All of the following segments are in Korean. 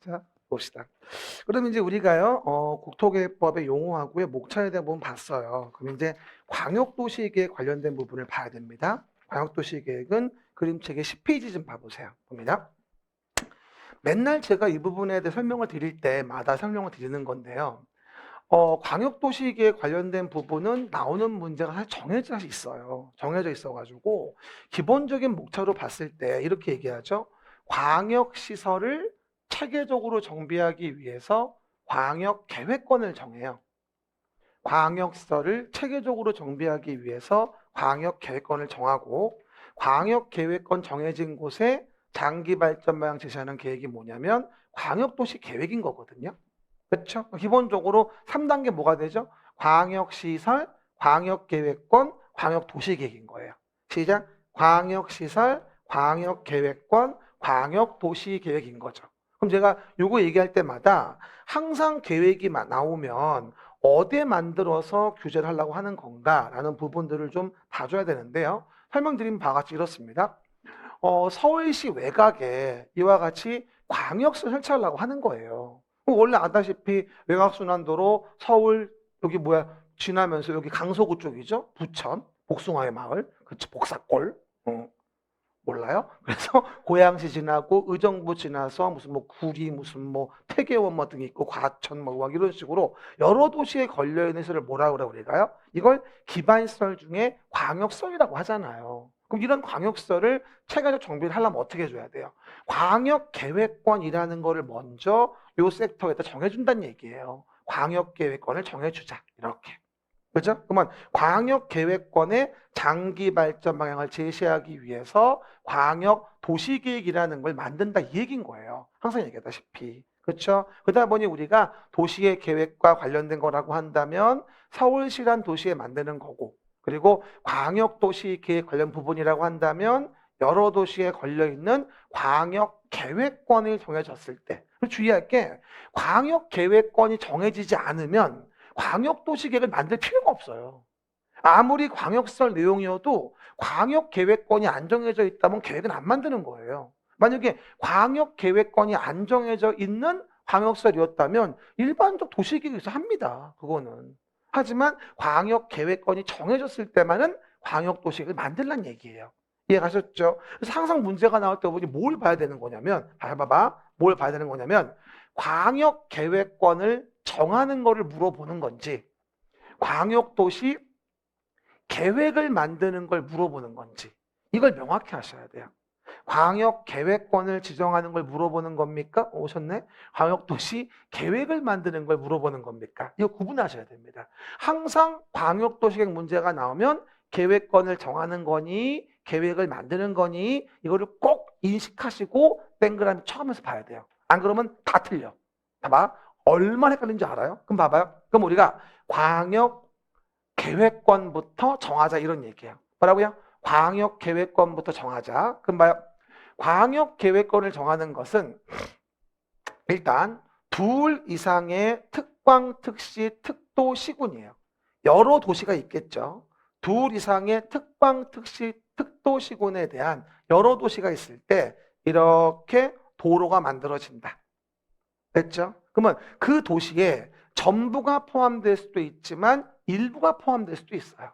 자, 봅시다. 그럼 이제 우리가요, 국토계획법의 용어하고요, 목차에 대한 부분 봤어요. 그럼 이제 광역도시계획 관련된 부분을 봐야 됩니다. 광역도시계획은 그림책의 10페이지 좀 봐보세요. 봅니다. 맨날 제가 이 부분에 대해 설명을 드릴 때마다 설명을 드리는 건데요. 광역도시계획 관련된 부분은 나오는 문제가 사실 정해져 있어요. 정해져 있어가지고 기본적인 목차로 봤을 때 이렇게 얘기하죠. 광역시설을 체계적으로 정비하기 위해서 광역계획권을 정해요. 광역시설을 체계적으로 정비하기 위해서 광역계획권을 정하고 광역계획권 정해진 곳에 장기발전 방향 제시하는 계획이 뭐냐면 광역도시 계획인 거거든요. 그렇죠? 기본적으로 3단계 뭐가 되죠? 광역시설, 광역계획권, 광역도시계획인 거예요. 시작. 광역시설, 광역계획권, 광역도시계획인 거죠. 그럼 제가 요거 얘기할 때마다 항상 계획이 나오면 어디에 만들어서 규제를 하려고 하는 건가라는 부분들을 좀 봐줘야 되는데요. 설명드린 바와 같이 이렇습니다. 서울시 외곽에 이와 같이 광역시설 설치하려고 하는 거예요. 원래 아다시피 외곽순환도로 서울 여기 지나면서 여기 강서구 쪽이죠. 부천 복숭아의 마을, 그치 복사골. 몰라요? 그래서 고양시 지나고 의정부 지나서 무슨 구리 무슨 태계원 등이 있고 과천 이런 식으로 여러 도시에 걸려 있는 시설을 뭐라고 그래 우리가요? 이걸 기반시설 중에 광역시설이라고 하잖아요. 그럼 이런 광역시설을 체계적 정비를 하려면 어떻게 해줘야 돼요? 광역계획권이라는 거를 먼저 요 섹터에다 정해준다는 얘기예요. 광역계획권을 정해주자 이렇게. 그죠? 그러면 광역계획권의 장기 발전 방향을 제시하기 위해서 광역도시계획이라는 걸 만든다 이 얘기인 거예요. 항상 얘기하다시피. 그렇죠? 그러다 보니 우리가 도시의 계획과 관련된 거라고 한다면 서울시란 도시에 만드는 거고, 그리고 광역도시계획 관련 부분이라고 한다면 여러 도시에 걸려있는 광역계획권이 정해졌을 때, 주의할 게 광역계획권이 정해지지 않으면 광역도시계획을 만들 필요가 없어요. 아무리 광역시설 내용이어도 광역계획권이 안 정해져 있다면 계획은 안 만드는 거예요. 만약에 광역계획권이 안 정해져 있는 광역시설이었다면 일반적 도시계획에서 합니다. 그거는. 하지만 광역계획권이 정해졌을 때만은 광역도시계획을 만들란 얘기예요. 이해가셨죠? 그래서 항상 문제가 나올 때 보니 뭘 봐야 되는 거냐면, 봐봐. 뭘 봐야 되는 거냐면 광역계획권을 정하는 거를 물어보는 건지 광역도시 계획을 만드는 걸 물어보는 건지 이걸 명확히 하셔야 돼요. 광역계획권을 지정하는 걸 물어보는 겁니까? 오셨네? 광역도시 계획을 만드는 걸 물어보는 겁니까? 이거 구분하셔야 됩니다. 항상 광역도시계획 문제가 나오면 계획권을 정하는 거니 계획을 만드는 거니 이거를 꼭 인식하시고 동그라미 쳐가면서 봐야 돼요. 안 그러면 다 틀려. 봐봐. 얼마나 헷갈린지 알아요? 그럼 봐봐요. 그럼 우리가 광역 계획권부터 정하자 이런 얘기예요. 뭐라고요? 광역 계획권부터 정하자. 그럼 봐요. 광역 계획권을 정하는 것은 일단 둘 이상의 특광, 특시, 특도, 시군이에요. 여러 도시가 있겠죠. 둘 이상의 특광, 특시, 특도, 시군에 대한 여러 도시가 있을 때 이렇게 도로가 만들어진다. 됐죠? 그러면 그 도시에 전부가 포함될 수도 있지만 일부가 포함될 수도 있어요.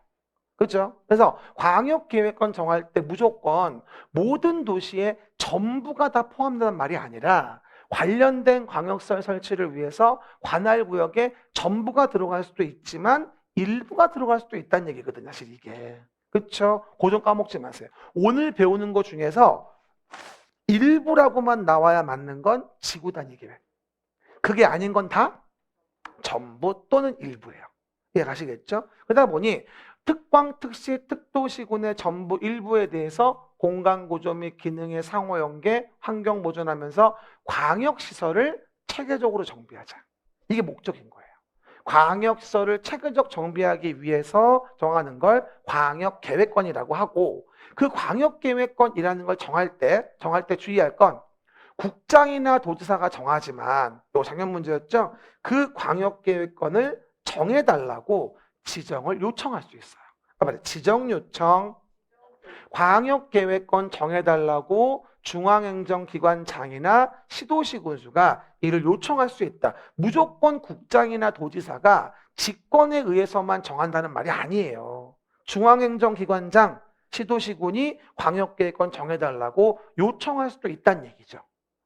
그렇죠? 그래서 광역계획권 정할 때 무조건 모든 도시에 전부가 다 포함되는 말이 아니라 관련된 광역시설 설치를 위해서 관할구역에 전부가 들어갈 수도 있지만 일부가 들어갈 수도 있다는 얘기거든요. 사실 이게. 그렇죠? 고정 까먹지 마세요. 오늘 배우는 것 중에서 일부라고만 나와야 맞는 건 지구단위계획. 그게 아닌 건 다 전부 또는 일부예요. 이해가시겠죠? 그러다 보니 특광, 특시, 특도, 시군의 전부 일부에 대해서 공간구조 및 기능의 상호연계, 환경 보존하면서 광역시설을 체계적으로 정비하자. 이게 목적인 거예요. 광역시설을 체계적 정비하기 위해서 정하는 걸 광역계획권이라고 하고 그 광역계획권이라는 걸 정할 때 주의할 건 국장이나 도지사가 정하지만 요 작년 문제였죠. 그 광역계획권을 정해달라고 지정을 요청할 수 있어요. 지정 요청, 광역계획권 정해달라고 중앙행정기관장이나 시도시 군수가 이를 요청할 수 있다. 무조건 국장이나 도지사가 직권에 의해서만 정한다는 말이 아니에요. 중앙행정기관장, 시도시군이 광역계획권 정해달라고 요청할 수도 있다는 얘기죠.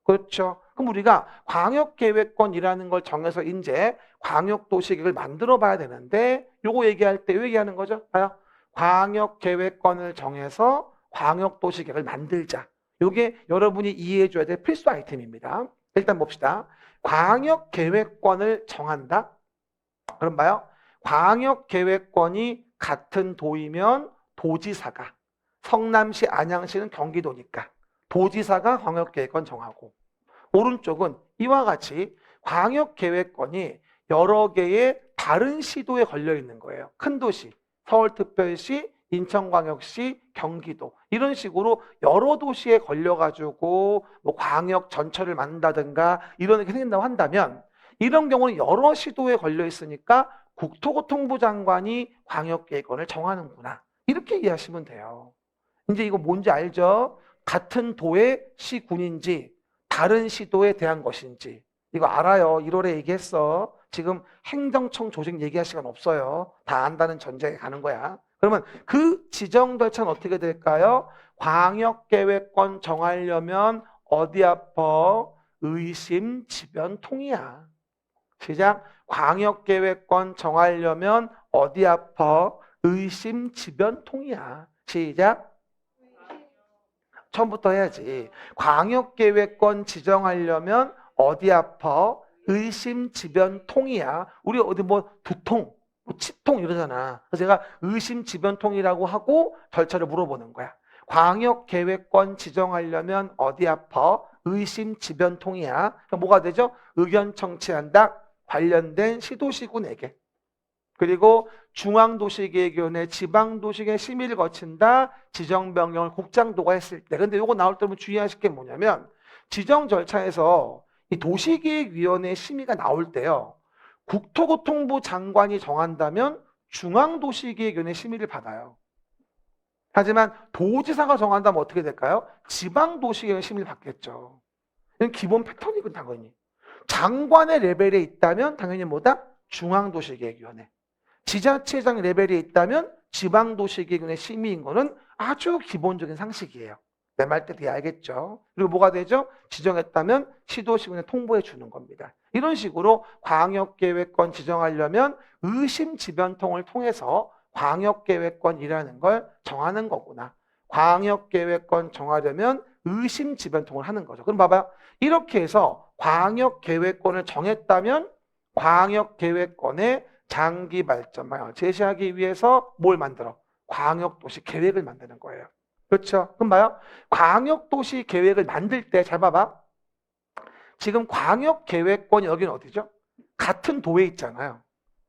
그렇죠? 그럼 우리가 광역계획권이라는 걸 정해서 이제 광역도시계획을 만들어 봐야 되는데 요거 얘기할 때 왜 얘기하는 거죠? 봐요. 광역계획권을 정해서 광역도시계획을 만들자. 요게 여러분이 이해해 줘야 될 필수 아이템입니다. 일단 봅시다. 광역계획권을 정한다. 그럼 봐요. 광역계획권이 같은 도이면 도지사가, 성남시, 안양시는 경기도니까 도지사가 광역계획권 정하고, 오른쪽은 이와 같이 광역계획권이 여러 개의 다른 시도에 걸려 있는 거예요. 큰 도시, 서울특별시, 인천광역시, 경기도 이런 식으로 여러 도시에 걸려가지고 뭐 광역 전철을 만든다든가 이런 게 생긴다고 한다면, 이런 경우는 여러 시도에 걸려 있으니까 국토교통부 장관이 광역계획권을 정하는구나, 이렇게 이해하시면 돼요. 이제 이거 뭔지 알죠? 같은 도의 시군인지 다른 시도에 대한 것인지 이거 알아요. 1월에 얘기했어. 지금 행정청 조직 얘기할 시간 없어요. 다 안다는 전제에 가는 거야. 그러면 그 지정 절차는 어떻게 될까요? 광역계획권 정하려면 어디 아파? 의심, 지변, 통이야. 시작. 광역계획권 정하려면 어디 아파? 의심, 지변, 통이야. 시작. 처음부터 해야지. 광역계획권 지정하려면 어디 아파? 의심, 지변, 통이야. 우리 어디 뭐 두통, 뭐 치통 이러잖아. 그래서 제가 의심, 지변, 통이라고 하고 절차를 물어보는 거야. 광역계획권 지정하려면 어디 아파? 의심, 지변, 통이야. 그럼 뭐가 되죠? 의견 청취한다. 관련된 시도시군에게. 그리고 중앙도시계획위원회, 지방도시계획 심의를 거친다. 지정명령을 국장도가 했을 때. 근데 이거 나올 때 주의하실 게 뭐냐면, 지정 절차에서 이 도시계획위원회 심의가 나올 때요, 국토교통부 장관이 정한다면 중앙도시계획위원회 심의를 받아요. 하지만 도지사가 정한다면 어떻게 될까요? 지방도시계획 심의를 받겠죠. 이건 기본 패턴이군, 당연히. 장관의 레벨에 있다면 당연히 뭐다? 중앙도시계획위원회. 지자체장 레벨에 있다면 지방도시계획위원회 심의인 거는 아주 기본적인 상식이에요. 내 말 뜻이 알겠죠? 그리고 뭐가 되죠? 지정했다면 시도시군에 통보해 주는 겁니다. 이런 식으로 광역계획권 지정하려면 의심지변통을 통해서 광역계획권이라는 걸 정하는 거구나. 광역계획권 정하려면 의심지변통을 하는 거죠. 그럼 봐봐요. 이렇게 해서 광역계획권을 정했다면 광역계획권의 장기 발전 방향을 제시하기 위해서 뭘 만들어? 광역도시 계획을 만드는 거예요. 그렇죠? 그럼 봐요. 광역도시 계획을 만들 때 잘 봐봐. 지금 광역계획권이 여기는 어디죠? 같은 도에 있잖아요.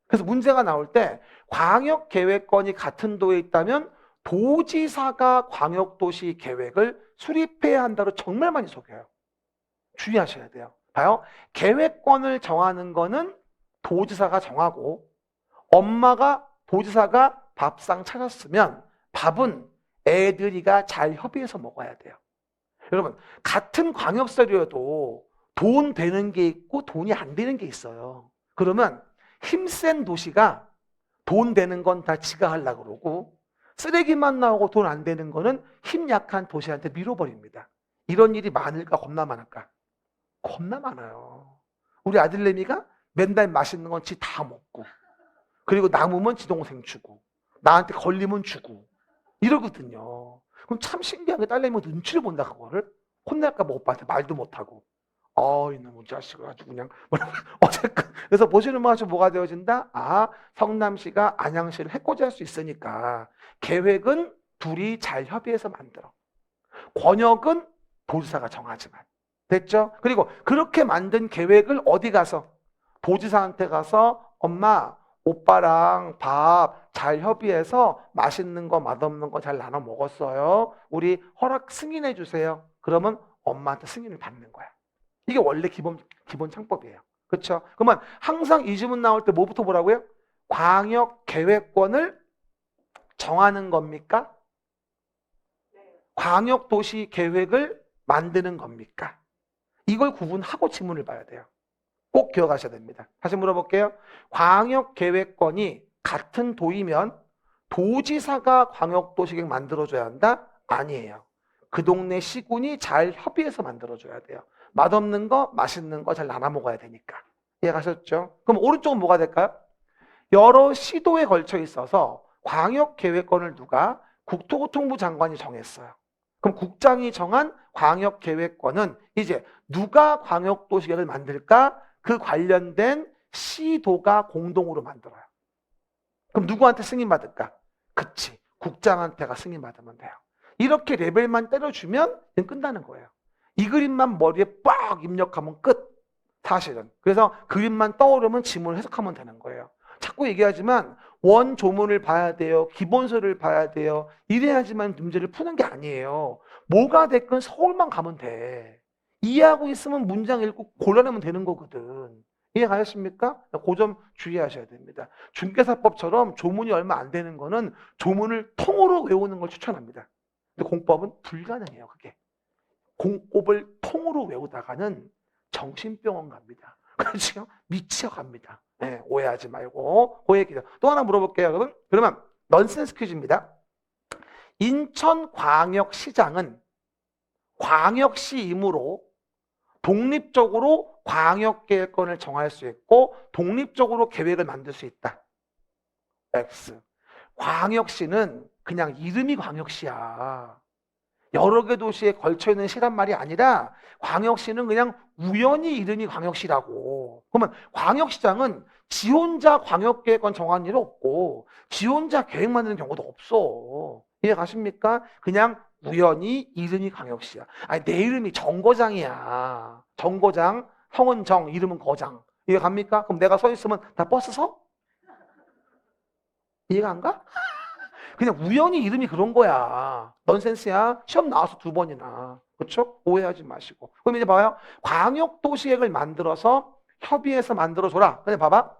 그래서 문제가 나올 때 광역계획권이 같은 도에 있다면 도지사가 광역도시 계획을 수립해야 한다고 정말 많이 속여요. 주의하셔야 돼요. 봐요. 계획권을 정하는 거는 도지사가 정하고, 엄마가 도지사가 밥상 차렸으면 밥은 애들이가 잘 협의해서 먹어야 돼요. 여러분, 같은 광역설이어도 돈 되는 게 있고 돈이 안 되는 게 있어요. 그러면 힘센 도시가 돈 되는 건 다 지가 하려고 그러고, 쓰레기만 나오고 돈 안 되는 거는 힘 약한 도시한테 밀어버립니다. 이런 일이 많을까 겁나 많을까? 겁나 많아요. 우리 아들내미가 맨날 맛있는 건 지 다 먹고, 그리고 남으면 지 동생 주고, 나한테 걸리면 주고 이러거든요. 그럼 참 신기한 게 딸내미가 눈치를 본다. 그거를 혼날까 봐 오빠한테 말도 못하고, 이놈의 자식을 아주 그냥 어쨌든. 그래서 보시는 바가 뭐가 되어진다? 아, 성남시가 안양시를 해코지할 수 있으니까 계획은 둘이 잘 협의해서 만들어. 권역은 도지사가 정하지만. 됐죠? 그리고 그렇게 만든 계획을 어디 가서? 도지사한테 가서 엄마, 오빠랑 밥 잘 협의해서 맛있는 거 맛없는 거 잘 나눠 먹었어요. 우리 허락 승인해 주세요. 그러면 엄마한테 승인을 받는 거야. 이게 원래 기본 창법이에요. 그렇죠? 그러면 항상 이 지문 나올 때 뭐부터 보라고요? 광역 계획권을 정하는 겁니까? 광역 도시 계획을 만드는 겁니까? 이걸 구분하고 지문을 봐야 돼요. 꼭 기억하셔야 됩니다. 다시 물어볼게요. 광역계획권이 같은 도이면 도지사가 광역도시계획 만들어줘야 한다? 아니에요. 그 동네 시군이 잘 협의해서 만들어줘야 돼요. 맛없는 거, 맛있는 거 잘 나눠 먹어야 되니까. 이해가셨죠? 그럼 오른쪽은 뭐가 될까요? 여러 시도에 걸쳐 있어서 광역계획권을 누가? 국토교통부 장관이 정했어요. 그럼 국장이 정한 광역계획권은 이제 누가 광역도시계획을 만들까? 그 관련된 시도가 공동으로 만들어요. 그럼 누구한테 승인받을까? 그치, 국장한테가 승인받으면 돼요. 이렇게 레벨만 때려주면 끝나는 거예요. 이 그림만 머리에 빡 입력하면 끝. 사실은. 그래서 그림만 떠오르면 지문을 해석하면 되는 거예요. 자꾸 얘기하지만 원조문을 봐야 돼요. 기본서를 봐야 돼요. 이래야지만 문제를 푸는 게 아니에요. 뭐가 됐건 서울만 가면 돼. 이해하고 있으면 문장 읽고 골라내면 되는 거거든. 이해가셨습니까? 그 점 주의하셔야 됩니다. 중개사법처럼 조문이 얼마 안 되는 거는 조문을 통으로 외우는 걸 추천합니다. 근데 공법은 불가능해요, 그게. 공법을 통으로 외우다가는 정신병원 갑니다. 그렇죠? 미쳐갑니다. 네, 오해하지 말고. 그 얘기죠. 또 하나 물어볼게요, 여러분. 그러면 넌센스 퀴즈입니다. 인천광역시장은 광역시이므로 독립적으로 광역계획권을 정할 수 있고 독립적으로 계획을 만들 수 있다. X. 광역시는 그냥 이름이 광역시야. 여러 개 도시에 걸쳐있는 시란 말이 아니라 광역시는 그냥 우연히 이름이 광역시라고. 그러면 광역시장은 지 혼자 광역계획권 정하는 일 없고 지 혼자 계획 만드는 경우도 없어. 이해 가십니까? 그냥 우연히 이름이 광역시야. 아니 내 이름이 정거장이야. 정거장, 성은 정, 이름은 거장. 이해 갑니까? 그럼 내가 서 있으면 다 버스 서? 이해가 안 가? 그냥 우연히 이름이 그런 거야. 넌센스야. 시험 나와서 2번이나. 그렇죠? 오해하지 마시고. 그럼 이제 봐요. 광역도시계획을 만들어서 협의해서 만들어줘라. 근데 봐봐.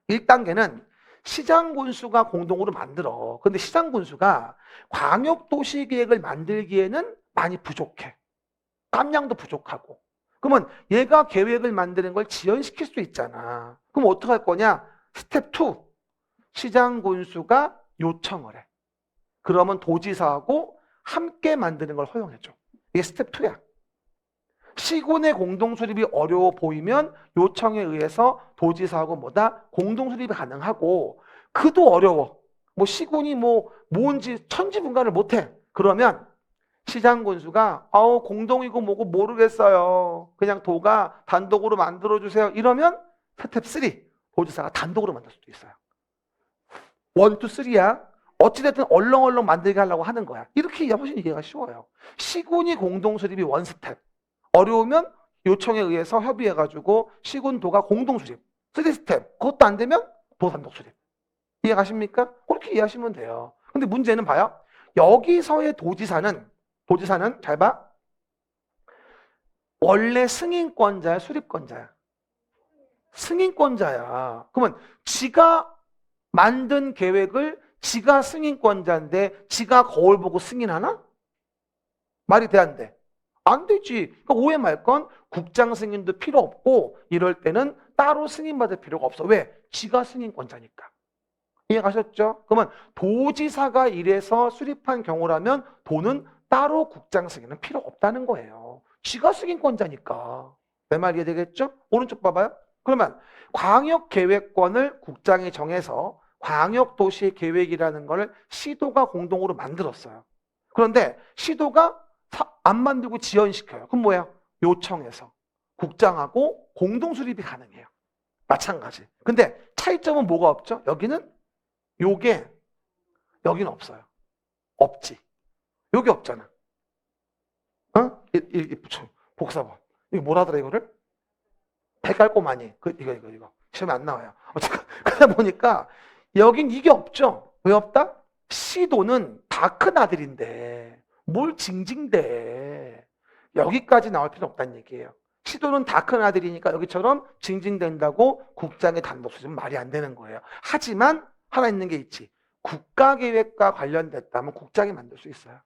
1단계는 시장군수가 공동으로 만들어. 근데 시장군수가 광역도시계획을 만들기에는 많이 부족해. 깜냥도 부족하고. 그러면 얘가 계획을 만드는 걸 지연시킬 수 있잖아. 그럼 어떻게 할 거냐? 스텝 2. 시장군수가 요청을 해. 그러면 도지사하고 함께 만드는 걸 허용해줘. 이게 스텝 2야. 시군의 공동수립이 어려워 보이면 요청에 의해서 도지사하고 뭐다? 공동수립이 가능하고 그도 어려워. 뭐 시군이 뭔지 천지분간을 못해. 그러면 시장군수가 공동이고 뭐고 모르겠어요. 그냥 도가 단독으로 만들어주세요. 이러면 스텝 3. 도지사가 단독으로 만들 수도 있어요. 1, 2, 3야. 어찌됐든 얼렁얼렁 만들게 하려고 하는 거야. 이렇게 훨씬 이해가 쉬워요. 시군이 공동수립이 1 스텝. 어려우면 요청에 의해서 협의해가지고 시군도가 공동수립. 3 스텝. 그것도 안 되면 도 단독 수립. 이해 가십니까? 그렇게 이해하시면 돼요. 근데 문제는 봐요. 여기서의 도지사는 잘 봐. 원래 승인권자야, 수립권자야? 승인권자야. 그러면 지가 만든 계획을 지가 승인권자인데 지가 거울 보고 승인하나? 말이 돼, 안 돼? 안 되지. 그러니까 오해 말 건 국장 승인도 필요 없고 이럴 때는 따로 승인받을 필요가 없어. 왜? 지가 승인권자니까. 이해 가셨죠? 그러면 도지사가 이래서 수립한 경우라면 도는 따로 국장 승인은 필요 없다는 거예요. 지가 승인권자니까. 내 말 이해되겠죠? 오른쪽 봐봐요. 그러면 광역계획권을 국장이 정해서 광역도시계획이라는 걸 시도가 공동으로 만들었어요. 그런데 시도가 안 만들고 지연시켜요. 그럼 뭐예요? 요청해서 국장하고 공동수립이 가능해요. 마찬가지. 근데 차이점은 뭐가 없죠? 여기는 요게 여기는 없어요. 없지. 여기 없잖아. 복사본. 이거 뭐라더라 이거를? 백깔꼬마니. 이거. 시험에 안 나와요. 그러다 보니까 여긴 이게 없죠. 왜 없다? 시도는 다 큰 아들인데 뭘 징징대. 여기까지 나올 필요 없다는 얘기예요. 시도는 다 큰 아들이니까 여기처럼 징징댄다고 국장의 단독 수립은 말이 안 되는 거예요. 하지만 하나 있는 게 있지. 국가계획과 관련됐다면 국장이 만들 수 있어요.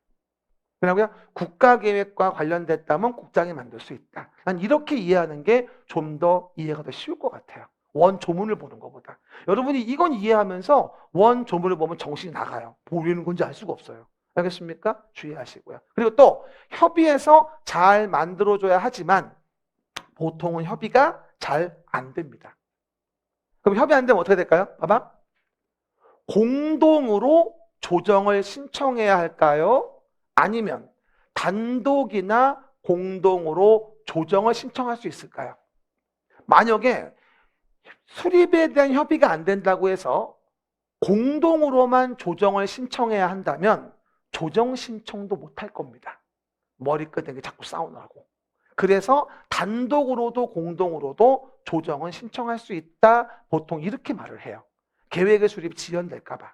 그러고요. 국가계획과 관련됐다면 국장이 만들 수 있다. 난 이렇게 이해하는 게 좀 더 이해가 더 쉬울 것 같아요. 원조문을 보는 것보다. 여러분이 이건 이해하면서 원조문을 보면 정신이 나가요. 보이는 건지 알 수가 없어요. 알겠습니까? 주의하시고요. 그리고 또 협의해서 잘 만들어줘야 하지만 보통은 협의가 잘 안 됩니다. 그럼 협의 안 되면 어떻게 될까요? 봐봐. 공동으로 조정을 신청해야 할까요? 아니면 단독이나 공동으로 조정을 신청할 수 있을까요? 만약에 수립에 대한 협의가 안 된다고 해서 공동으로만 조정을 신청해야 한다면 조정 신청도 못 할 겁니다. 머리끄댕이 자꾸 싸우느라고. 그래서 단독으로도 공동으로도 조정은 신청할 수 있다. 보통 이렇게 말을 해요. 계획의 수립 지연될까 봐.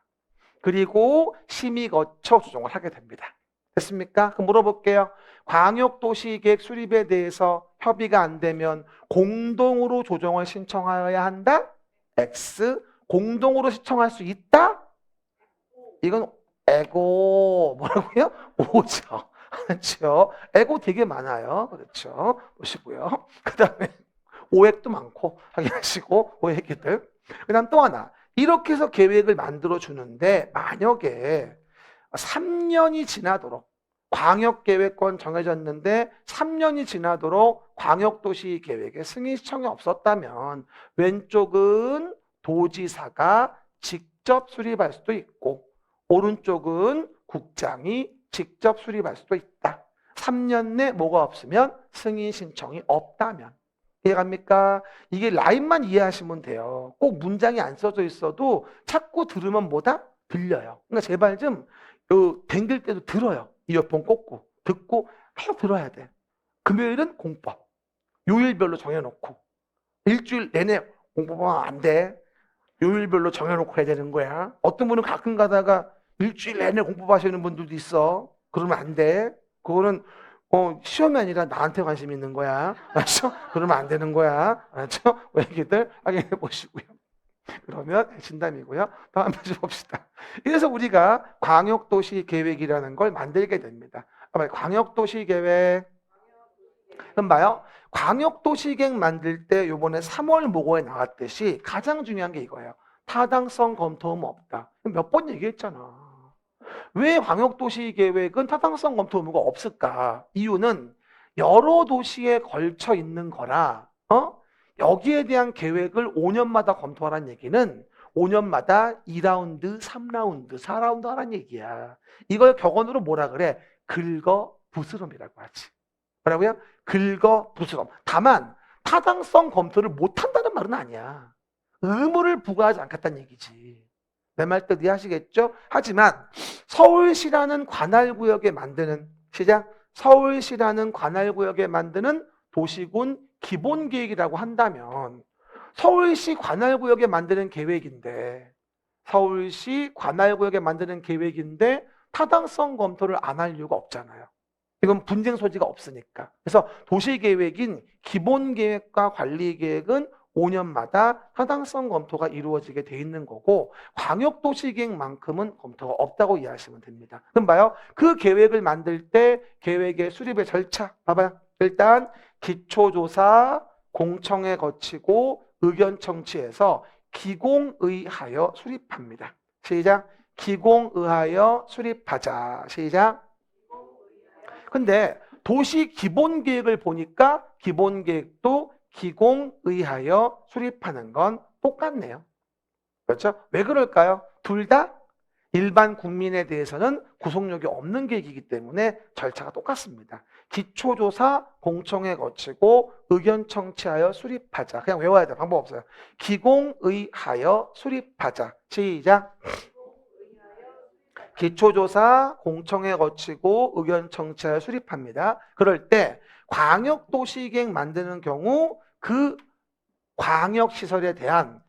그리고 심의 거쳐 조정을 하게 됩니다. 됐습니까? 그럼 물어볼게요. 광역도시계획 수립에 대해서 협의가 안 되면 공동으로 조정을 신청하여야 한다? X. 공동으로 신청할 수 있다? 이건 에고 뭐라고요? 오죠. 그렇죠. 에고 되게 많아요. 그렇죠. 보시고요. 그 다음에 오액도 많고 확인하시고 오액이들. 그 다음 또 하나. 이렇게 해서 계획을 만들어 주는데 만약에 3년이 지나도록 광역계획권 정해졌는데 3년이 지나도록 광역도시계획에 승인 신청이 없었다면 왼쪽은 도지사가 직접 수립할 수도 있고 오른쪽은 국장이 직접 수립할 수도 있다. 3년 내 뭐가 없으면 승인 신청이 없다면. 이해갑니까? 이게 라인만 이해하시면 돼요. 꼭 문장이 안 써져 있어도 자꾸 들으면 뭐다? 들려요. 그러니까 제발 좀 댕길 때도 들어요. 이어폰 꽂고 듣고 계속 들어야 돼. 금요일은 공법. 요일별로 정해놓고 일주일 내내 공법하면 안 돼. 요일별로 정해놓고 해야 되는 거야. 어떤 분은 가끔 가다가 일주일 내내 공법하시는 분들도 있어. 그러면 안 돼. 그거는 시험이 아니라 나한테 관심 있는 거야. 알았죠? 그러면 안 되는 거야. 알았죠? 얘기들 확인해 보시고요. 그러면 진담이고요. 다음 페이지 봅시다. 그래서 우리가 광역도시계획이라는 걸 만들게 됩니다. 광역도시계획. 그럼 봐요. 광역도시계획 만들 때 요번에 3월 모고에 나왔듯이 가장 중요한 게 이거예요. 타당성 검토 의무 없다. 몇 번 얘기했잖아. 왜 광역도시계획은 타당성 검토 의무가 없을까? 이유는 여러 도시에 걸쳐 있는 거라 여기에 대한 계획을 5년마다 검토하라는 얘기는 5년마다 2라운드, 3라운드, 4라운드 하라는 얘기야. 이걸 격언으로 뭐라 그래? 긁어부스럼이라고 하지. 뭐라고요? 긁어부스럼. 다만 타당성 검토를 못한다는 말은 아니야. 의무를 부과하지 않겠다는 얘기지. 내 말 뜻 이해하시겠죠? 하지만 서울시라는 관할구역에 만드는 시작. 서울시라는 관할구역에 만드는 도시군 기본계획이라고 한다면 서울시 관할구역에 만드는 계획인데 서울시 관할구역에 만드는 계획인데 타당성 검토를 안 할 이유가 없잖아요. 이건 분쟁 소지가 없으니까. 그래서 도시계획인 기본계획과 관리계획은 5년마다 타당성 검토가 이루어지게 돼 있는 거고 광역도시계획만큼은 검토가 없다고 이해하시면 됩니다. 그럼 봐요. 그 계획을 만들 때 계획의 수립의 절차 봐봐요. 일단 기초조사, 공청회 거치고 의견 청취해서 기공의하여 수립합니다. 시작. 기공의하여 수립하자. 시작. 근데 도시 기본계획을 보니까 기본계획도 기공의하여 수립하는 건 똑같네요. 그렇죠? 왜 그럴까요? 둘 다 일반 국민에 대해서는 구속력이 없는 계획이기 때문에 절차가 똑같습니다. 기초조사, 공청회 거치고 의견 청취하여 수립하자. 그냥 외워야 돼. 방법 없어요. 기공의하여 수립하자. 시작. 기초조사, 공청회 거치고 의견 청취하여 수립합니다. 그럴 때 광역도시계획 만드는 경우 그 광역시설에 대한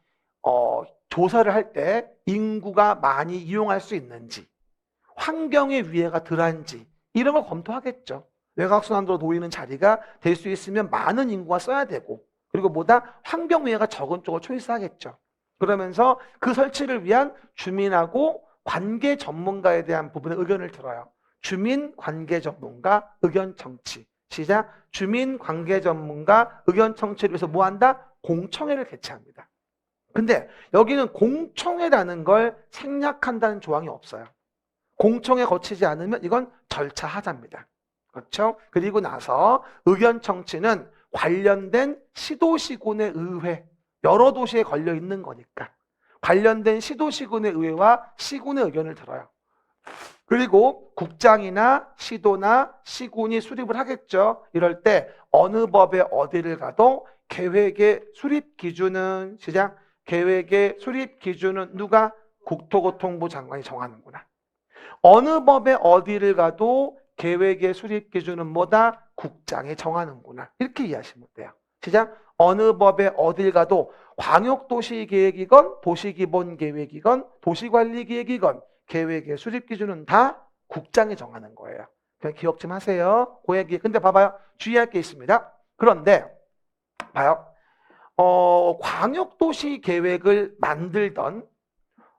조사를 할 때 인구가 많이 이용할 수 있는지 환경의 위해가 덜한지 이런 걸 검토하겠죠. 외곽순환도로 놓이는 자리가 될 수 있으면 많은 인구가 써야 되고 그리고 뭐다 환경 위해가 적은 쪽을 초이스하겠죠. 그러면서 그 설치를 위한 주민하고 관계 전문가에 대한 부분의 의견을 들어요. 주민관계전문가 의견청취. 시작. 주민관계전문가 의견청취를 위해서 뭐 한다? 공청회를 개최합니다. 근데 여기는 공청회라는 걸 생략한다는 조항이 없어요. 공청회 거치지 않으면 이건 절차 하자입니다. 그렇죠? 그리고 나서 의견청취는 관련된 시도시군의 의회, 여러 도시에 걸려 있는 거니까 관련된 시도시군의 의회와 시군의 의견을 들어요. 그리고 국장이나 시도나 시군이 수립을 하겠죠. 이럴 때 어느 법에 어디를 가도 계획의 수립 기준은 시작. 계획의 수립 기준은 누가? 국토교통부 장관이 정하는구나. 어느 법에 어디를 가도 계획의 수립 기준은 뭐다? 국장이 정하는구나. 이렇게 이해하시면 돼요. 시작. 어느 법에 어딜 가도 광역도시계획이건 도시기본계획이건 도시관리계획이건 계획의 수립 기준은 다 국장이 정하는 거예요. 그냥 기억 좀 하세요. 그 얘기. 근데 봐봐요. 주의할 게 있습니다. 그런데 봐요. 광역도시계획을 만들던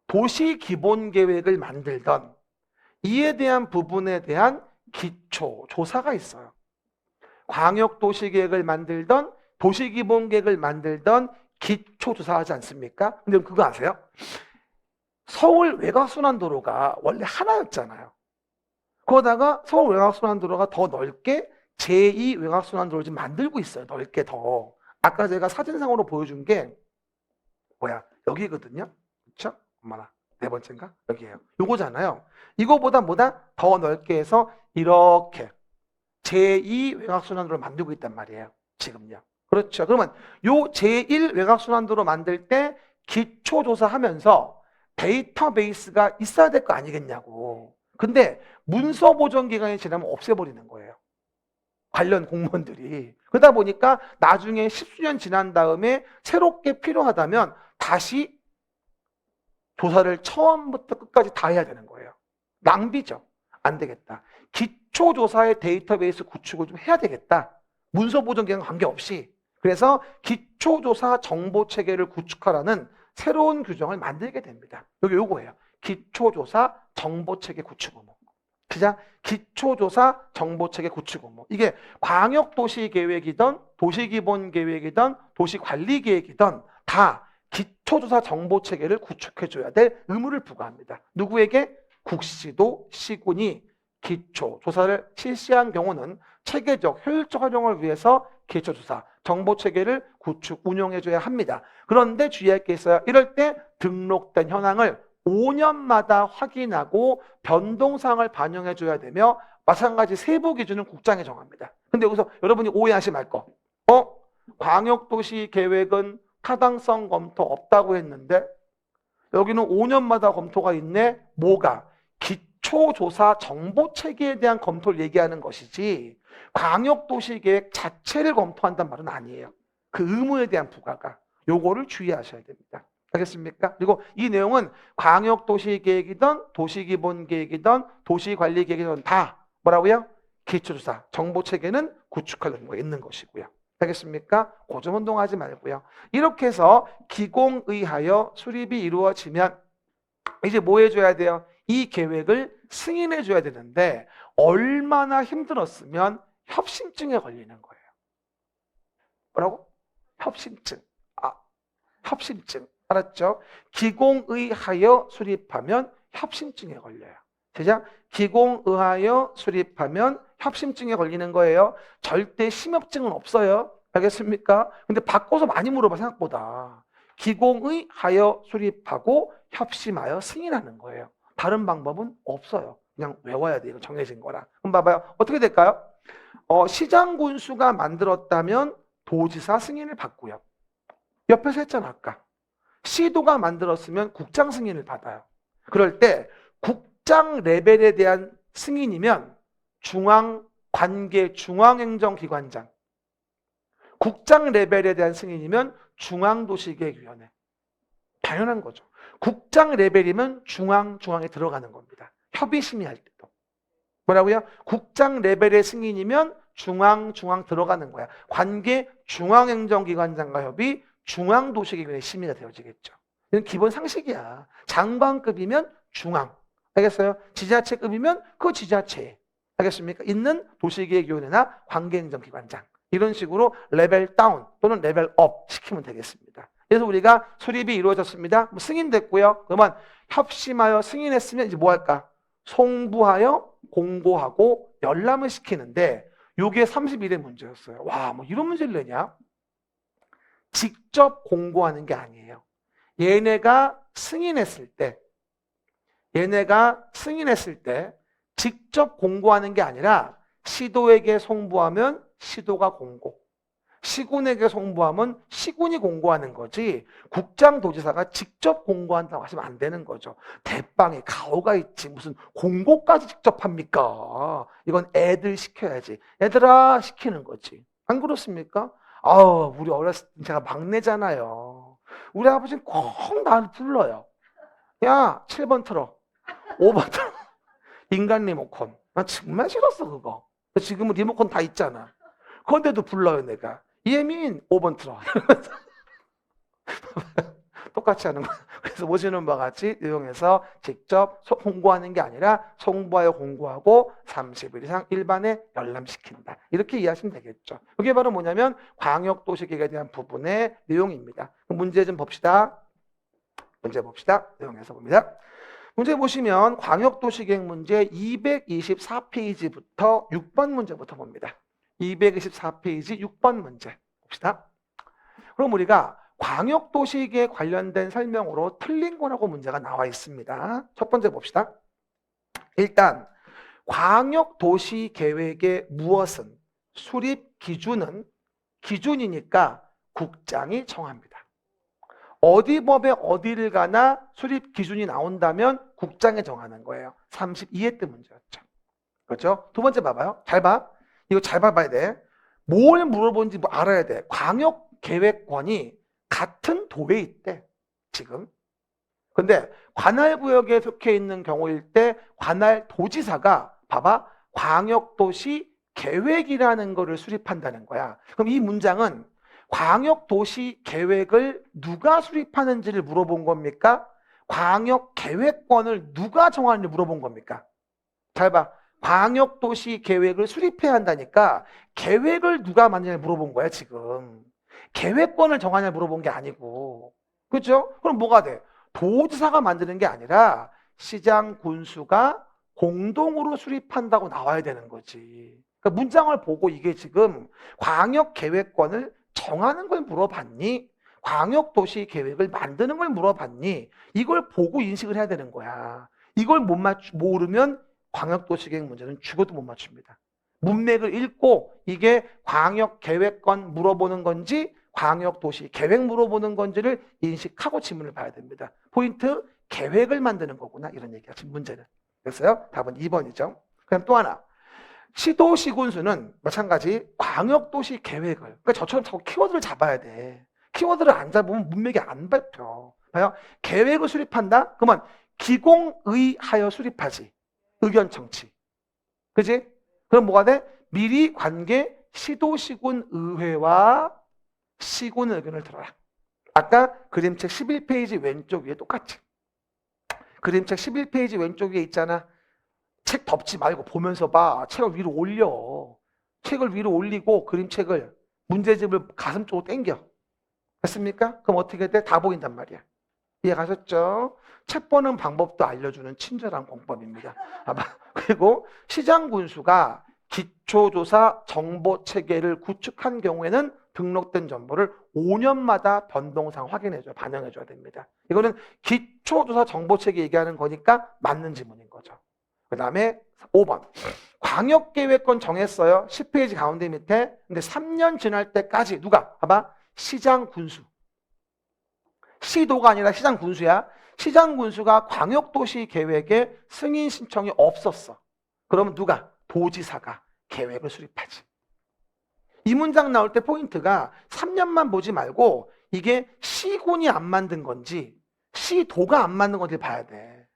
도시기본계획을 만들던 이에 대한 부분에 대한 기초 조사가 있어요. 광역도시계획을 만들던 도시기본계획을 만들던 기초 조사하지 않습니까? 근데 그거 아세요? 서울 외곽순환도로가 원래 하나였잖아요. 그러다가 서울 외곽순환도로가 더 넓게 제2 외곽순환도로를 지금 만들고 있어요. 넓게 더. 아까 제가 사진상으로 보여준 게 여기거든요. 그렇죠? 엄마나 네 번째인가? 여기에요. 요거잖아요. 이거보다 더 넓게 해서 이렇게 제2 외곽순환도로를 만들고 있단 말이에요. 지금요. 그렇죠. 그러면 요 제1 외곽순환도로 만들 때 기초조사하면서 데이터베이스가 있어야 될 거 아니겠냐고. 근데 문서 보존 기간이 지나면 없애버리는 거예요. 관련 공무원들이. 그러다 보니까 나중에 10수년 지난 다음에 새롭게 필요하다면 다시 조사를 처음부터 끝까지 다 해야 되는 거예요. 낭비죠. 안 되겠다. 기초조사의 데이터베이스 구축을 좀 해야 되겠다. 문서 보존 기간 관계없이. 그래서 기초조사 정보체계를 구축하라는 새로운 규정을 만들게 됩니다. 여기 요거예요. 기초조사 정보체계 구축 의무. 시작. 기초조사 정보체계 구축 의무. 이게 광역도시계획이든 도시기본계획이든 도시관리계획이든 다 기초조사 정보체계를 구축해줘야 될 의무를 부과합니다. 누구에게? 국시도 시군이 기초조사를 실시한 경우는 체계적 효율적 활용을 위해서 기초조사 정보체계를 구축 운영해줘야 합니다. 그런데 주의할 게 있어요. 이럴 때 등록된 현황을 5년마다 확인하고 변동사항을 반영해줘야 되며 마찬가지 세부 기준은 국장이 정합니다. 근데 여기서 여러분이 오해하지 말 거. 광역도시 계획은 타당성 검토 없다고 했는데 여기는 5년마다 검토가 있네. 뭐가? 기초조사 정보체계에 대한 검토를 얘기하는 것이지 광역도시계획 자체를 검토한단 말은 아니에요. 그 의무에 대한 부과가. 요거를 주의하셔야 됩니다. 알겠습니까? 그리고 이 내용은 광역도시계획이든 도시기본계획이든 도시관리계획이든 다 뭐라고요? 기초조사 정보체계는 구축할 의무가 있는 것이고요. 알겠습니까? 고점 운동하지 말고요. 이렇게 해서 기공의하여 수립이 이루어지면 이제 뭐 해줘야 돼요? 이 계획을 승인해줘야 되는데 얼마나 힘들었으면 협심증에 걸리는 거예요. 뭐라고? 협심증. 협심증. 알았죠? 기공의하여 수립하면 협심증에 걸려요. 시작. 기공의하여 수립하면 협심증에 걸리는 거예요. 절대 심협증은 없어요. 알겠습니까? 근데 바꿔서 많이 물어봐 생각보다. 기공의하여 수립하고 협심하여 승인하는 거예요. 다른 방법은 없어요. 그냥 외워야 돼요. 정해진 거라. 그럼 봐봐요. 어떻게 될까요? 시장군수가 만들었다면 도지사 승인을 받고요. 옆에서 했잖아 아까. 시도가 만들었으면 국장 승인을 받아요. 그럴 때 국장 레벨에 대한 승인이면 중앙행정기관장, 국장 레벨에 대한 승인이면 중앙도시계획위원회. 당연한 거죠. 국장 레벨이면 중앙에 들어가는 겁니다. 협의심의할 때도. 뭐라고요? 국장 레벨의 승인이면 중앙 들어가는 거야. 관계 중앙행정기관장과 협의 중앙도시계획위원회 심의가 되어지겠죠. 이건 기본 상식이야. 장관급이면 중앙, 알겠어요? 지자체급이면 그 지자체에, 알겠습니까? 있는 도시계획위원회나 관계행정기관장. 이런 식으로 레벨 다운 또는 레벨 업 시키면 되겠습니다. 그래서 우리가 수립이 이루어졌습니다. 뭐 승인됐고요. 그러면 협심하여 승인했으면 이제 뭐 할까? 송부하여 공고하고 열람을 시키는데 요게 31의 문제였어요. 와, 뭐 이런 문제를 내냐? 직접 공고하는 게 아니에요. 얘네가 승인했을 때 직접 공고하는 게 아니라 시도에게 송부하면 시도가 공고, 시군에게 송부하면 시군이 공고하는 거지 국장도지사가 직접 공고한다고 하시면 안 되는 거죠. 대빵에 가오가 있지 무슨 공고까지 직접 합니까? 이건 애들 시켜야지. 얘들아 시키는 거지. 안 그렇습니까? 아우, 우리 어렸을 때 제가 막내잖아요. 우리 아버지는 꼭 나를 불러요. 야, 7번 틀어. 5번 틀어. 인간 리모컨. 나 정말 싫었어 그거. 지금은 리모컨 다 있잖아. 그런데도 불러요 내가. 예민 5번 틀어. 똑같이 하는 거야. 그래서 보시는 바와 같이 내용에서 직접 홍보하는 게 아니라 송부하여 공고하고 30일 이상 일반에 열람시킨다. 이렇게 이해하시면 되겠죠. 이게 바로 뭐냐면 광역도시계획에 대한 부분의 내용입니다. 문제 좀 봅시다. 문제 봅시다. 내용에서 봅니다. 문제 보시면 광역도시계획 문제 224페이지부터 6번 문제부터 봅니다. 224페이지 6번 문제 봅시다. 그럼 우리가 광역도시계획 관련된 설명으로 틀린 거라고 문제가 나와 있습니다. 첫 번째 봅시다. 일단 광역도시계획의 무엇은 수립 기준은 기준이니까 국장이 정합니다. 어디 법에 어디를 가나 수립 기준이 나온다면 국장이 정하는 거예요. 32회 때 문제였죠. 그렇죠? 두 번째 봐봐요. 잘 봐. 이거 잘 봐봐야 돼. 뭘 물어보는지 뭐 알아야 돼. 광역계획권이 같은 도에 있대. 지금. 근데 관할구역에 속해 있는 경우일 때 관할도지사가 봐봐. 광역도시 계획이라는 거를 수립한다는 거야. 그럼 이 문장은 광역도시 계획을 누가 수립하는지를 물어본 겁니까? 광역계획권을 누가 정하는지 물어본 겁니까? 잘 봐. 광역도시 계획을 수립해야 한다니까 계획을 누가 만드냐를 물어본 거야 지금. 계획권을 정하냐를 물어본 게 아니고. 그렇죠? 그럼 뭐가 돼? 도지사가 만드는 게 아니라 시장 군수가 공동으로 수립한다고 나와야 되는 거지. 그러니까 문장을 보고 이게 지금 광역계획권을 정하는 걸 물어봤니? 광역도시 계획을 만드는 걸 물어봤니? 이걸 보고 인식을 해야 되는 거야. 이걸 모르면 광역도시계획 문제는 죽어도 못 맞춥니다. 문맥을 읽고 이게 광역계획권 물어보는 건지 광역도시 계획 물어보는 건지를 인식하고 지문을 봐야 됩니다. 포인트, 계획을 만드는 거구나 이런 얘기야 지금 문제는. 됐어요? 답은 2번이죠. 그럼 또 하나. 시도시군수는 마찬가지 광역도시 계획을, 그러니까 저처럼 자꾸 키워드를 잡아야 돼. 키워드를 안 잡으면 문맥이 안 밟혀. 봐요. 계획을 수립한다? 그러면 기공의하여 수립하지. 의견 청취. 그지? 그럼 뭐가 돼? 미리 관계 시도시군 의회와 시군 의견을 들어라. 아까 그림책 11페이지 왼쪽 위에 똑같이. 그림책 11페이지 왼쪽 위에 있잖아. 책 덮지 말고 보면서 봐. 책을 위로 올려. 책을 위로 올리고 그림책을 문제집을 가슴 쪽으로 당겨. 됐습니까? 그럼 어떻게 돼? 다 보인단 말이야. 이해가셨죠? 책 보는 방법도 알려주는 친절한 공법입니다. 그리고 시장 군수가 기초조사 정보체계를 구축한 경우에는 등록된 정보를 5년마다 변동상 확인해줘야 반영해줘야 됩니다. 이거는 기초조사 정보체계 얘기하는 거니까 맞는 지문인 거죠. 그 다음에 5번. 광역계획권 정했어요. 10페이지 가운데 밑에. 근데 3년 지날 때까지 누가? 봐봐. 시장 군수. 시도가 아니라 시장 군수야. 시장 군수가 광역도시 계획에 승인 신청이 없었어. 그러면 누가? 도지사가 계획을 수립하지. 이 문장 나올 때 포인트가 3년만 보지 말고 이게 시군이 안 만든 건지 시도가 안 만든 건지 봐야 돼.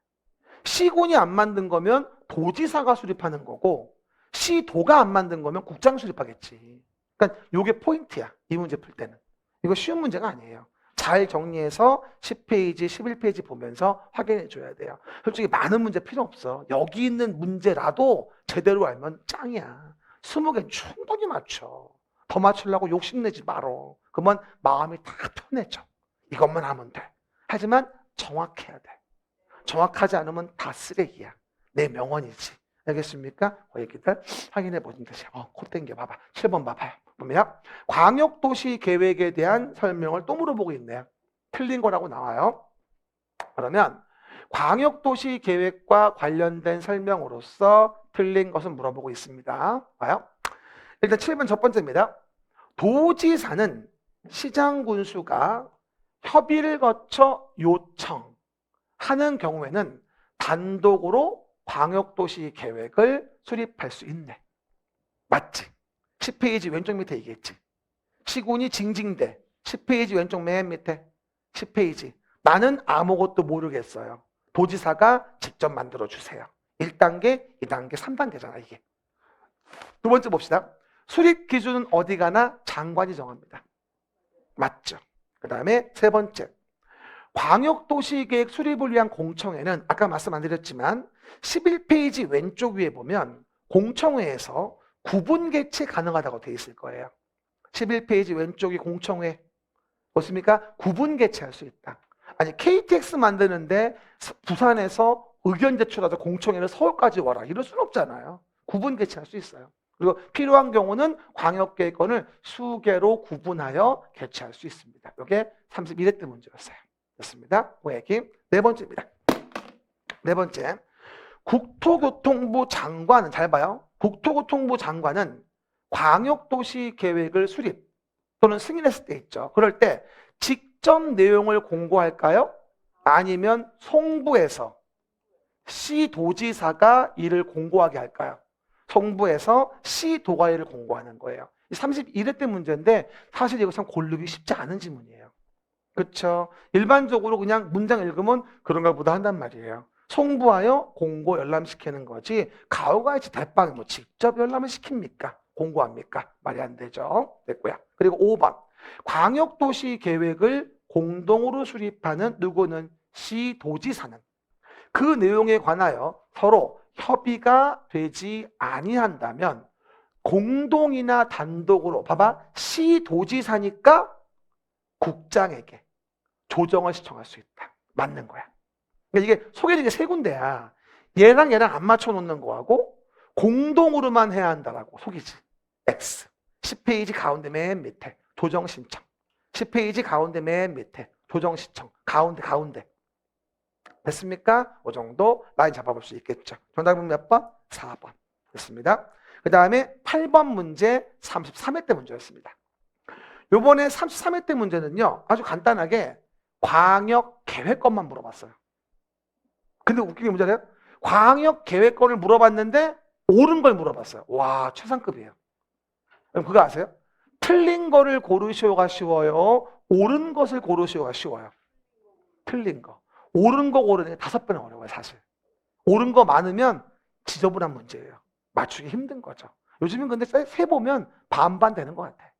시군이 안 만든 거면 도지사가 수립하는 거고 시도가 안 만든 거면 국장 수립하겠지. 그러니까 이게 포인트야. 이 문제 풀 때는. 이거 쉬운 문제가 아니에요. 잘 정리해서 10페이지, 11페이지 보면서 확인해 줘야 돼요. 솔직히 많은 문제 필요 없어. 여기 있는 문제라도 제대로 알면 짱이야. 20개 충분히 맞춰. 더 맞추려고 욕심내지 말어. 그러면 마음이 다 편해져. 이것만 하면 돼. 하지만 정확해야 돼. 정확하지 않으면 다 쓰레기야. 내 명언이지. 알겠습니까? 그 얘기들 확인해 보는 것이. 코 땡겨 봐봐. 7번 봐봐요. 보면 광역도시 계획에 대한 설명을 또 물어보고 있네요. 틀린 거라고 나와요. 그러면 광역도시 계획과 관련된 설명으로서 틀린 것은 물어보고 있습니다. 봐요. 일단 7번 첫 번째입니다. 도지사는 시장 군수가 협의를 거쳐 요청하는 경우에는 단독으로 광역도시 계획을 수립할 수 있네. 맞지? 10페이지 왼쪽 밑에 얘기했지. 시군이 징징대. 10페이지 왼쪽 맨 밑에. 10페이지. 나는 아무것도 모르겠어요. 도지사가 직접 만들어 주세요. 1단계, 2단계, 3단계잖아 이게. 두 번째 봅시다. 수립 기준은 어디 가나 장관이 정합니다. 맞죠? 그 다음에 세 번째. 광역도시계획 수립을 위한 공청회는 아까 말씀 안 드렸지만 11페이지 왼쪽 위에 보면 공청회에서 구분 개최 가능하다고 되어 있을 거예요. 11페이지 왼쪽이 공청회. 보십니까? 구분 개최할 수 있다. 아니 KTX 만드는데 부산에서 의견 제출하자 공청회를 서울까지 와라. 이럴 수는 없잖아요. 구분 개최할 수 있어요. 그리고 필요한 경우는 광역계획권을 수개로 구분하여 개최할 수 있습니다. 이게 31회 때 문제였어요. 됐습니다. 그 얘기. 네 번째입니다. 네 번째. 국토교통부 장관은, 잘 봐요. 국토교통부 장관은 광역도시 계획을 수립 또는 승인했을 때 있죠. 그럴 때 직접 내용을 공고할까요? 아니면 송부에서 시도지사가 이를 공고하게 할까요? 송부에서 시도가 이를 공고하는 거예요. 31회 때 문제인데 사실 이거 참 고르기 쉽지 않은 지문이에요. 그렇죠? 일반적으로 그냥 문장 읽으면 그런가 보다 한단 말이에요. 송부하여 공고 열람시키는 거지 가오가이치 대빵 뭐 직접 열람을 시킵니까? 공고합니까? 말이 안 되죠. 됐고요. 그리고 5번. 광역도시 계획을 공동으로 수립하는 누구는 시도지사는 그 내용에 관하여 서로 협의가 되지 아니한다면 공동이나 단독으로 봐봐 시도지사니까 국장에게 조정을 신청할 수 있다. 맞는 거야. 그러니까 이게 소개된 게 세 군데야. 얘랑 안 맞춰놓는 거하고 공동으로만 해야 한다라고 속이지. X. 10페이지 가운데 맨 밑에 조정 신청. 10페이지 가운데 맨 밑에 조정 신청. 가운데. 됐습니까? 그 정도 라인 잡아볼 수 있겠죠. 정답은 몇 번? 4번. 됐습니다. 그 다음에 8번 문제 33회 때 문제였습니다. 요번에 33회 때 문제는요. 아주 간단하게 광역계획권만 물어봤어요. 근데 웃긴 게 문제래요. 광역계획권을 물어봤는데 옳은 걸 물어봤어요. 와, 최상급이에요. 그럼 그거 아세요? 틀린 거를 고르시오가 쉬워요? 옳은 것을 고르시오가 쉬워요? 틀린 거. 옳은 거 고르는 게 5배는 어려워요, 사실. 옳은 거 많으면 지저분한 문제예요. 맞추기 힘든 거죠. 요즘은 근데 세보면 반반 되는 것 같아.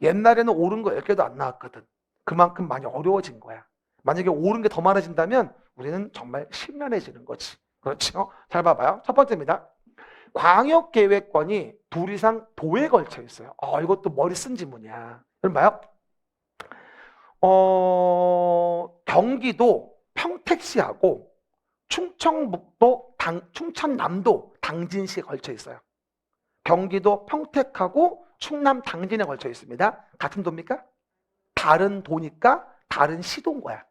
옛날에는 옳은 거 10개도 안 나왔거든. 그만큼 많이 어려워진 거야. 만약에 옳은 게 더 많아진다면 우리는 정말 심란해지는 거지. 그렇죠? 잘 봐봐요. 첫 번째입니다. 광역계획권이 둘 이상 도에 걸쳐 있어요. 이것도 머리 쓴 지문이야. 그럼 봐요. 경기도 평택시하고 충청남도 당진시에 걸쳐 있어요. 경기도 평택하고 충남 당진에 걸쳐 있습니다. 같은 도입니까? 다른 도니까 다른 시도인 거야.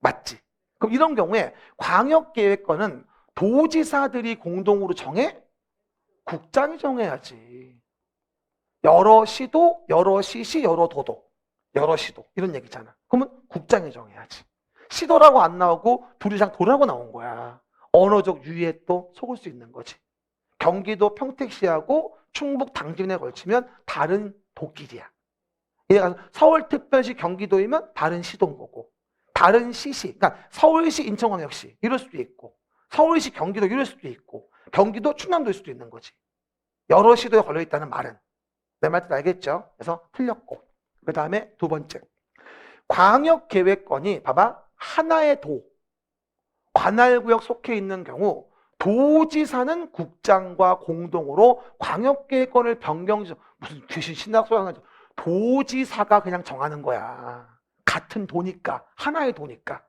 맞지? 그럼 이런 경우에 광역계획권은 도지사들이 공동으로 정해? 국장이 정해야지. 여러 시도, 여러 시시, 여러 도도, 여러 시도 이런 얘기잖아. 그러면 국장이 정해야지. 시도라고 안 나오고 둘 이상 도라고 나온 거야. 언어적 유의에 또 속을 수 있는 거지. 경기도 평택시하고 충북 당진에 걸치면 다른 도끼리야. 서울특별시 경기도이면 다른 시도인 거고 다른 시시, 그러니까 서울시 인천광역시 이럴 수도 있고 서울시 경기도 이럴 수도 있고 경기도 충남도일 수도 있는 거지. 여러 시도에 걸려있다는 말은 내 말 뜻 알겠죠? 그래서 틀렸고 그 다음에 두 번째 광역계획권이 봐봐 하나의 도, 관할구역 속해 있는 경우 도지사는 국장과 공동으로 광역계획권을 무슨 귀신 신학소리 하는 거죠. 도지사가 그냥 정하는 거야. 같은 도니까, 하나의 도니까.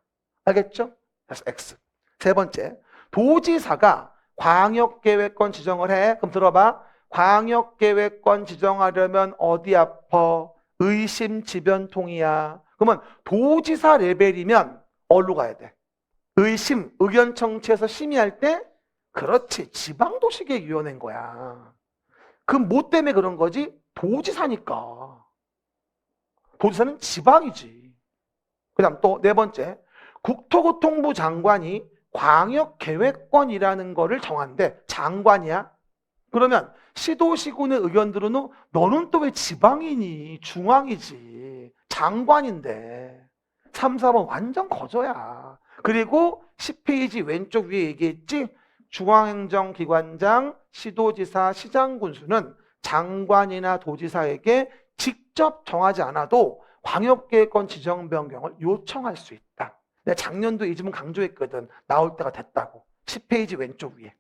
알겠죠? 그래서 X. 세 번째, 도지사가 광역계획권 지정을 해. 그럼 들어봐. 광역계획권 지정하려면 어디 아파? 의심지변통이야. 그러면 도지사 레벨이면 어디로 가야 돼? 의심, 의견청취에서 심의할 때 그렇지, 지방도시계획위원회인 거야. 그럼 뭐 때문에 그런 거지? 도지사니까. 도지사는 지방이지. 그 다음 또 네 번째, 국토교통부 장관이 광역계획권이라는 거를 정한대. 장관이야. 그러면 시도시군의 의견들은 너는 또 왜 지방이니? 중앙이지. 장관인데. 3, 4번 완전 거저야. 그리고 10페이지 왼쪽 위에 얘기했지? 중앙행정기관장, 시도지사, 시장군수는 장관이나 도지사에게 직접 정하지 않아도 광역계획권 지정 변경을 요청할 수 있다. 내가 작년도 이 점은 강조했거든. 나올 때가 됐다고. 10페이지 왼쪽 위에.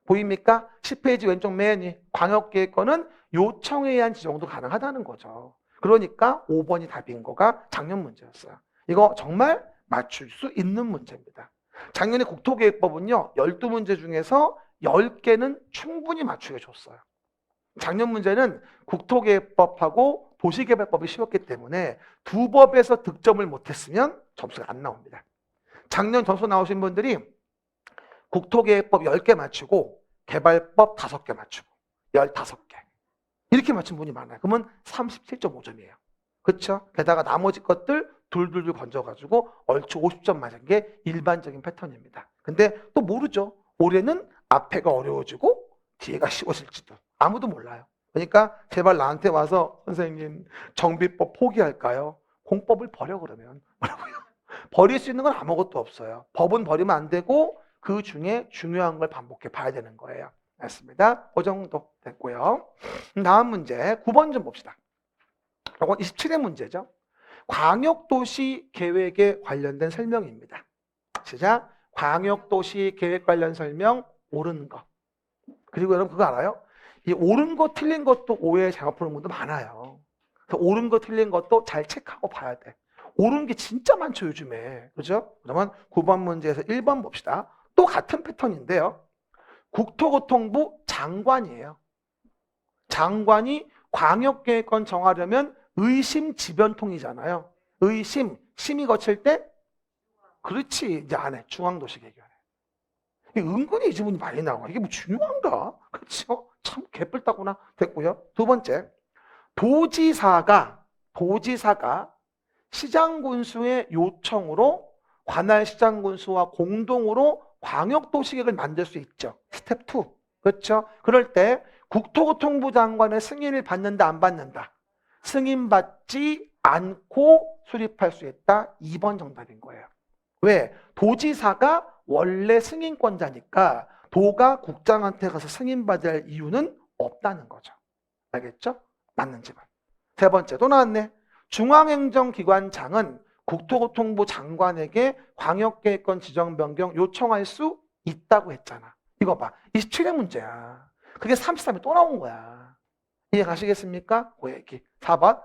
보입니까? 10페이지 왼쪽 맨 위. 광역계획권은 요청에 의한 지정도 가능하다는 거죠. 그러니까 5번이 답인 거가 작년 문제였어요. 이거 정말 맞출 수 있는 문제입니다. 작년에 국토계획법은요, 12문제 중에서 10개는 충분히 맞추게 줬어요. 작년 문제는 국토계획법하고 도시개발법이 쉬웠기 때문에 두 법에서 득점을 못했으면 점수가 안 나옵니다. 작년 점수 나오신 분들이 국토계획법 10개 맞추고 개발법 5개 맞추고 15개 이렇게 맞춘 분이 많아요. 그러면 37.5점이에요. 그렇죠? 게다가 나머지 것들 둘둘둘 건져가지고 얼추 50점 맞은 게 일반적인 패턴입니다. 근데 또 모르죠. 올해는 앞에가 어려워지고 뒤에가 쉬워질지도 아무도 몰라요. 그러니까 제발 나한테 와서 선생님 정비법 포기할까요? 공법을 버려 그러면 뭐라고요? 버릴 수 있는 건 아무것도 없어요. 법은 버리면 안 되고 그 중에 중요한 걸 반복해 봐야 되는 거예요. 알겠습니다. 그 정도 됐고요. 다음 문제 9번 좀 봅시다. 이건 27의 문제죠. 광역도시 계획에 관련된 설명입니다. 시작. 광역도시 계획 관련 설명 옳은 거. 그리고 여러분 그거 알아요? 이 옳은 거 틀린 것도 오해 잘못 푸는 분도 많아요. 그래서 옳은 거 틀린 것도 잘 체크하고 봐야 돼. 옳은 게 진짜 많죠 요즘에. 그죠? 그러면 9번 문제에서 1번 봅시다. 또 같은 패턴인데요. 국토교통부 장관이에요. 장관이 광역계획권 정하려면 의심지변통이잖아요. 의심, 심의 거칠 때 그렇지 이제 안 해. 중앙도시계획위원회. 은근히 이 지문이 많이 나와. 이게 뭐 중요한가? 그렇죠? 참 개뿔따구나. 됐고요. 두 번째, 도지사가 시장군수의 요청으로 관할 시장군수와 공동으로 광역도시계획을 만들 수 있죠. 스텝 2. 그렇죠? 그럴 때 국토교통부 장관의 승인을 받는다 안 받는다? 승인받지 않고 수립할 수 있다. 2번 정답인 거예요. 왜? 도지사가 원래 승인권자니까 도가 국장한테 가서 승인받아야 할 이유는 없다는 거죠. 알겠죠? 맞는 지만. 세 번째 또 나왔네. 중앙행정기관장은 국토교통부 장관에게 광역계획권 지정 변경 요청할 수 있다고 했잖아. 이거 봐. 27의 문제야. 그게 33에 또 나온 거야. 이해 가시겠습니까? 그 얘기. 4번.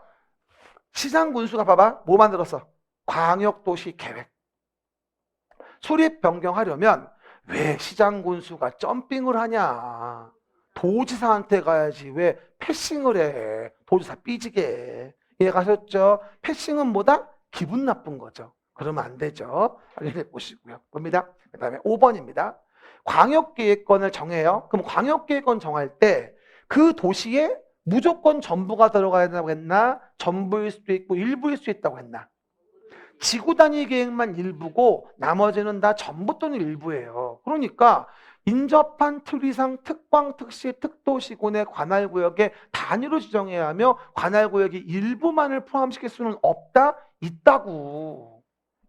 시장군수가 봐봐. 뭐 만들었어? 광역도시계획. 수립 변경하려면 왜 시장군수가 점핑을 하냐? 도지사한테 가야지 왜 패싱을 해? 도지사 삐지게. 이해 가셨죠? 패싱은 뭐다? 기분 나쁜 거죠. 그러면 안 되죠. 확인해 보시고요. 봅니다. 그 다음에 5번입니다. 광역계획권을 정해요. 그럼 광역계획권 정할 때 그 도시에 무조건 전부가 들어가야 된다고 했나? 전부일 수도 있고 일부일 수 있다고 했나? 지구 단위 계획만 일부고 나머지는 다 전부 또는 일부예요. 그러니까 인접한 특위상 특광, 특시, 특도시군의 관할구역에 단위로 지정해야 하며 관할구역이 일부만을 포함시킬 수는 없다? 있다고.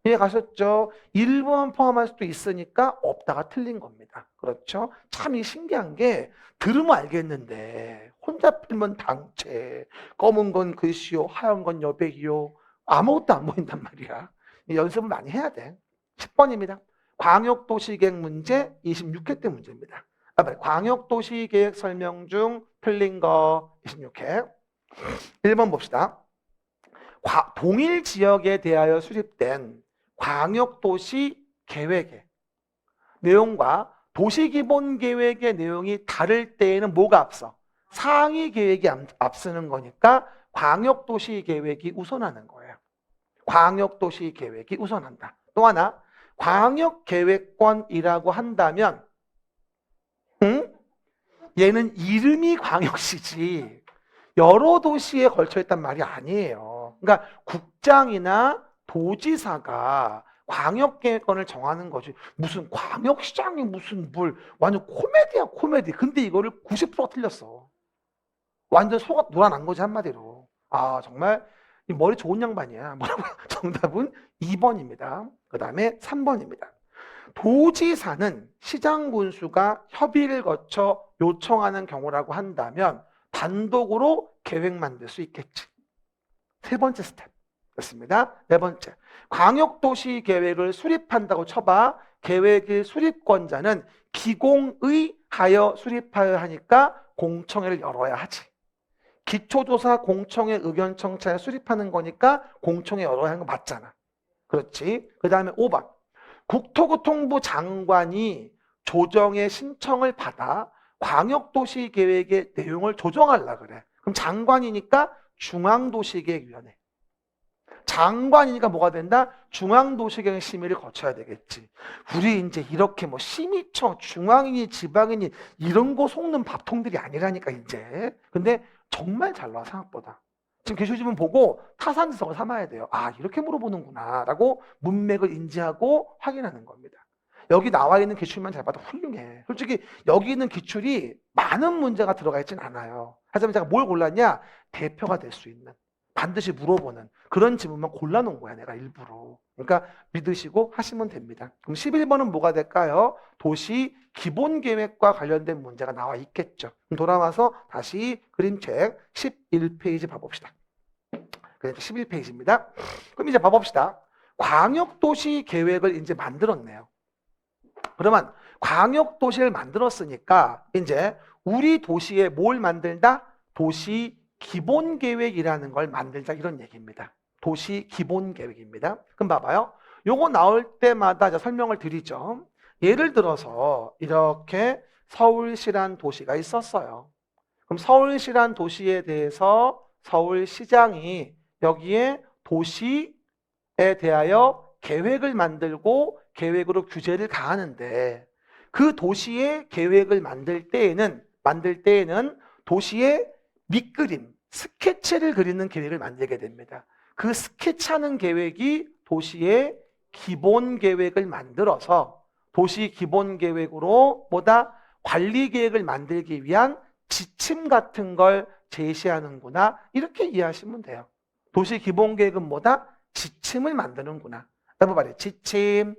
이해 가셨죠? 일부만 포함할 수도 있으니까 없다가 틀린 겁니다. 그렇죠? 참 이 신기한 게 들으면 알겠는데 혼자 풀면 당체, 검은 건 글씨요, 하얀 건 여백이요. 아무것도 안 보인단 말이야. 연습을 많이 해야 돼. 10번입니다. 광역도시계획 문제 26회 때 문제입니다. 광역도시계획 설명 중 틀린 거 26회. 1번 봅시다. 동일 지역에 대하여 수립된 광역도시 계획의 내용과 도시기본계획의 내용이 다를 때에는 뭐가 앞서? 상위 계획이 앞서는 거니까 광역도시계획이 우선하는 거예요. 광역도시계획이 우선한다. 또 하나, 광역계획권이라고 한다면 얘는 이름이 광역시지 여러 도시에 걸쳐 있단 말이 아니에요. 그러니까 국장이나 도지사가 광역계획권을 정하는 거지. 무슨 광역시장이 무슨 완전 코미디야 코미디. 근데 이거를 90%가 틀렸어. 완전 속아 놀아난 거지 한마디로. 아 정말 머리 좋은 양반이야. 뭐라고? 정답은 2번입니다. 그 다음에 3번입니다. 도지사는 시장 군수가 협의를 거쳐 요청하는 경우라고 한다면 단독으로 계획 만들 수 있겠지. 세 번째 스텝. 됐습니다. 네 번째. 광역도시 계획을 수립한다고 쳐봐. 계획의 수립권자는 기공의하여 수립하여 하니까 공청회를 열어야 하지. 기초조사 공청회 의견 청취에 수립하는 거니까 공청회 열어야 하는 거 맞잖아. 그렇지. 그 다음에 5번. 국토교통부 장관이 조정의 신청을 받아 광역도시계획의 내용을 조정하려고 그래. 그럼 장관이니까 중앙도시계획위원회. 장관이니까 뭐가 된다? 중앙도시계획 심의를 거쳐야 되겠지. 우리 이제 이렇게 뭐 심의청, 중앙이니 지방이니 이런 거 속는 밥통들이 아니라니까 이제. 근데 정말 잘 나와 생각보다. 지금 기출지문 보고 타산지석을 삼아야 돼요. 아 이렇게 물어보는구나 라고 문맥을 인지하고 확인하는 겁니다. 여기 나와 있는 기출만 잘 봐도 훌륭해. 솔직히 여기 있는 기출이 많은 문제가 들어가 있진 않아요. 하지만 제가 뭘 골랐냐? 대표가 될 수 있는, 반드시 물어보는 그런 지문만 골라놓은 거야 내가 일부러. 그러니까 믿으시고 하시면 됩니다. 그럼 11번은 뭐가 될까요? 도시 기본계획과 관련된 문제가 나와 있겠죠. 그럼 돌아와서 다시 그림책 11페이지 봐봅시다. 그러니까 11페이지입니다. 그럼 이제 봐봅시다. 광역도시 계획을 이제 만들었네요. 그러면 광역도시를 만들었으니까 이제 우리 도시에 뭘 만들다? 도시 기본계획이라는 걸 만들자 이런 얘기입니다. 도시 기본계획입니다. 그럼 봐봐요. 요거 나올 때마다 이제 설명을 드리죠. 예를 들어서 이렇게 서울시란 도시가 있었어요. 그럼 서울시란 도시에 대해서 서울시장이 여기에 도시에 대하여 계획을 만들고 계획으로 규제를 가하는데 그 도시의 계획을 만들 때에는 도시의 밑그림, 스케치를 그리는 계획을 만들게 됩니다. 그 스케치하는 계획이 도시의 기본 계획을 만들어서 도시 기본 계획으로 뭐다? 관리 계획을 만들기 위한 지침 같은 걸 제시하는구나. 이렇게 이해하시면 돼요. 도시 기본 계획은 뭐다? 지침을 만드는구나. 여러분 말이에요. 지침.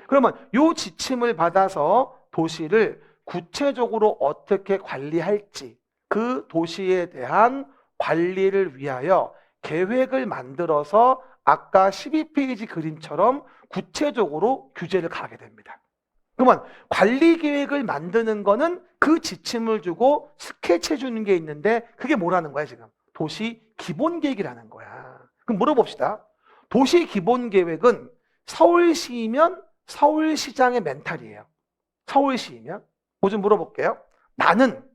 그러면 이 지침을 받아서 도시를 구체적으로 어떻게 관리할지 그 도시에 대한 관리를 위하여 계획을 만들어서 아까 12페이지 그림처럼 구체적으로 규제를 가하게 됩니다. 그러면 관리 계획을 만드는 거는 그 지침을 주고 스케치해 주는 게 있는데 그게 뭐라는 거야 지금? 도시 기본 계획이라는 거야. 그럼 물어봅시다. 도시 기본 계획은 서울시면 서울시장의 멘탈이에요. 서울시면 뭐 좀 물어볼게요. 나는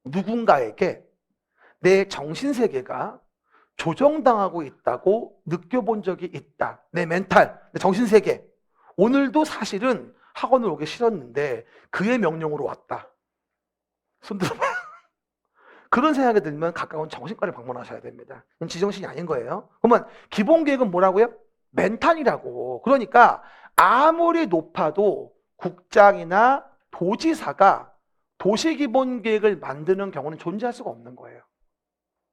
누군가에게 내 정신세계가 조정당하고 있다고 느껴본 적이 있다. 내 멘탈, 내 정신세계. 오늘도 사실은 학원을 오기 싫었는데 그의 명령으로 왔다. 손 들어봐. 그런 생각이 들면 가까운 정신과를 방문하셔야 됩니다. 이건 지정신이 아닌 거예요. 그러면 기본 계획은 뭐라고요? 멘탈이라고. 그러니까 아무리 높아도 국장이나 도지사가 도시기본계획을 만드는 경우는 존재할 수가 없는 거예요.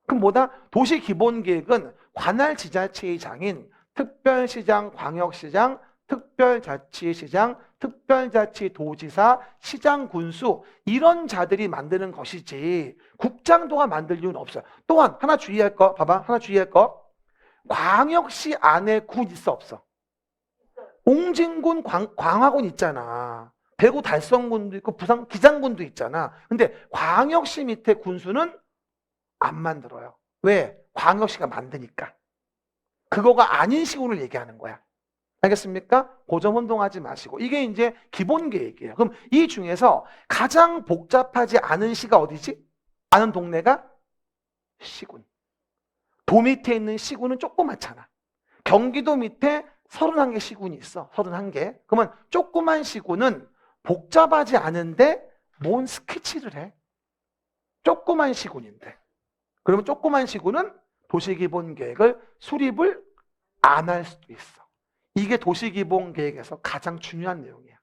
그럼 뭐다? 도시기본계획은 관할 지자체의 장인 특별시장, 광역시장, 특별자치시장, 특별자치도지사, 시장군수 이런 자들이 만드는 것이지 국장도가 만들 이유는 없어요. 또한 하나 주의할 거 봐봐. 하나 주의할 거. 광역시 안에 군 있어 없어? 옹진군, 광화군 있잖아. 대구 달성군도 있고 부산 기장군도 있잖아. 근데 광역시 밑에 군수는 안 만들어요. 왜? 광역시가 만드니까. 그거가 아닌 시군을 얘기하는 거야. 알겠습니까? 고점 혼동하지 마시고. 이게 이제 기본 계획이에요. 그럼 이 중에서 가장 복잡하지 않은 시가 어디지? 아는 동네가 시군. 도 밑에 있는 시군은 조그맣잖아. 경기도 밑에 31개 시군이 있어. 31개. 그러면 조그만 시군은 복잡하지 않은데 뭔 스케치를 해? 조그만 시군인데. 그러면 조그만 시군은 도시기본계획을 수립을 안 할 수도 있어. 이게 도시기본계획에서 가장 중요한 내용이야.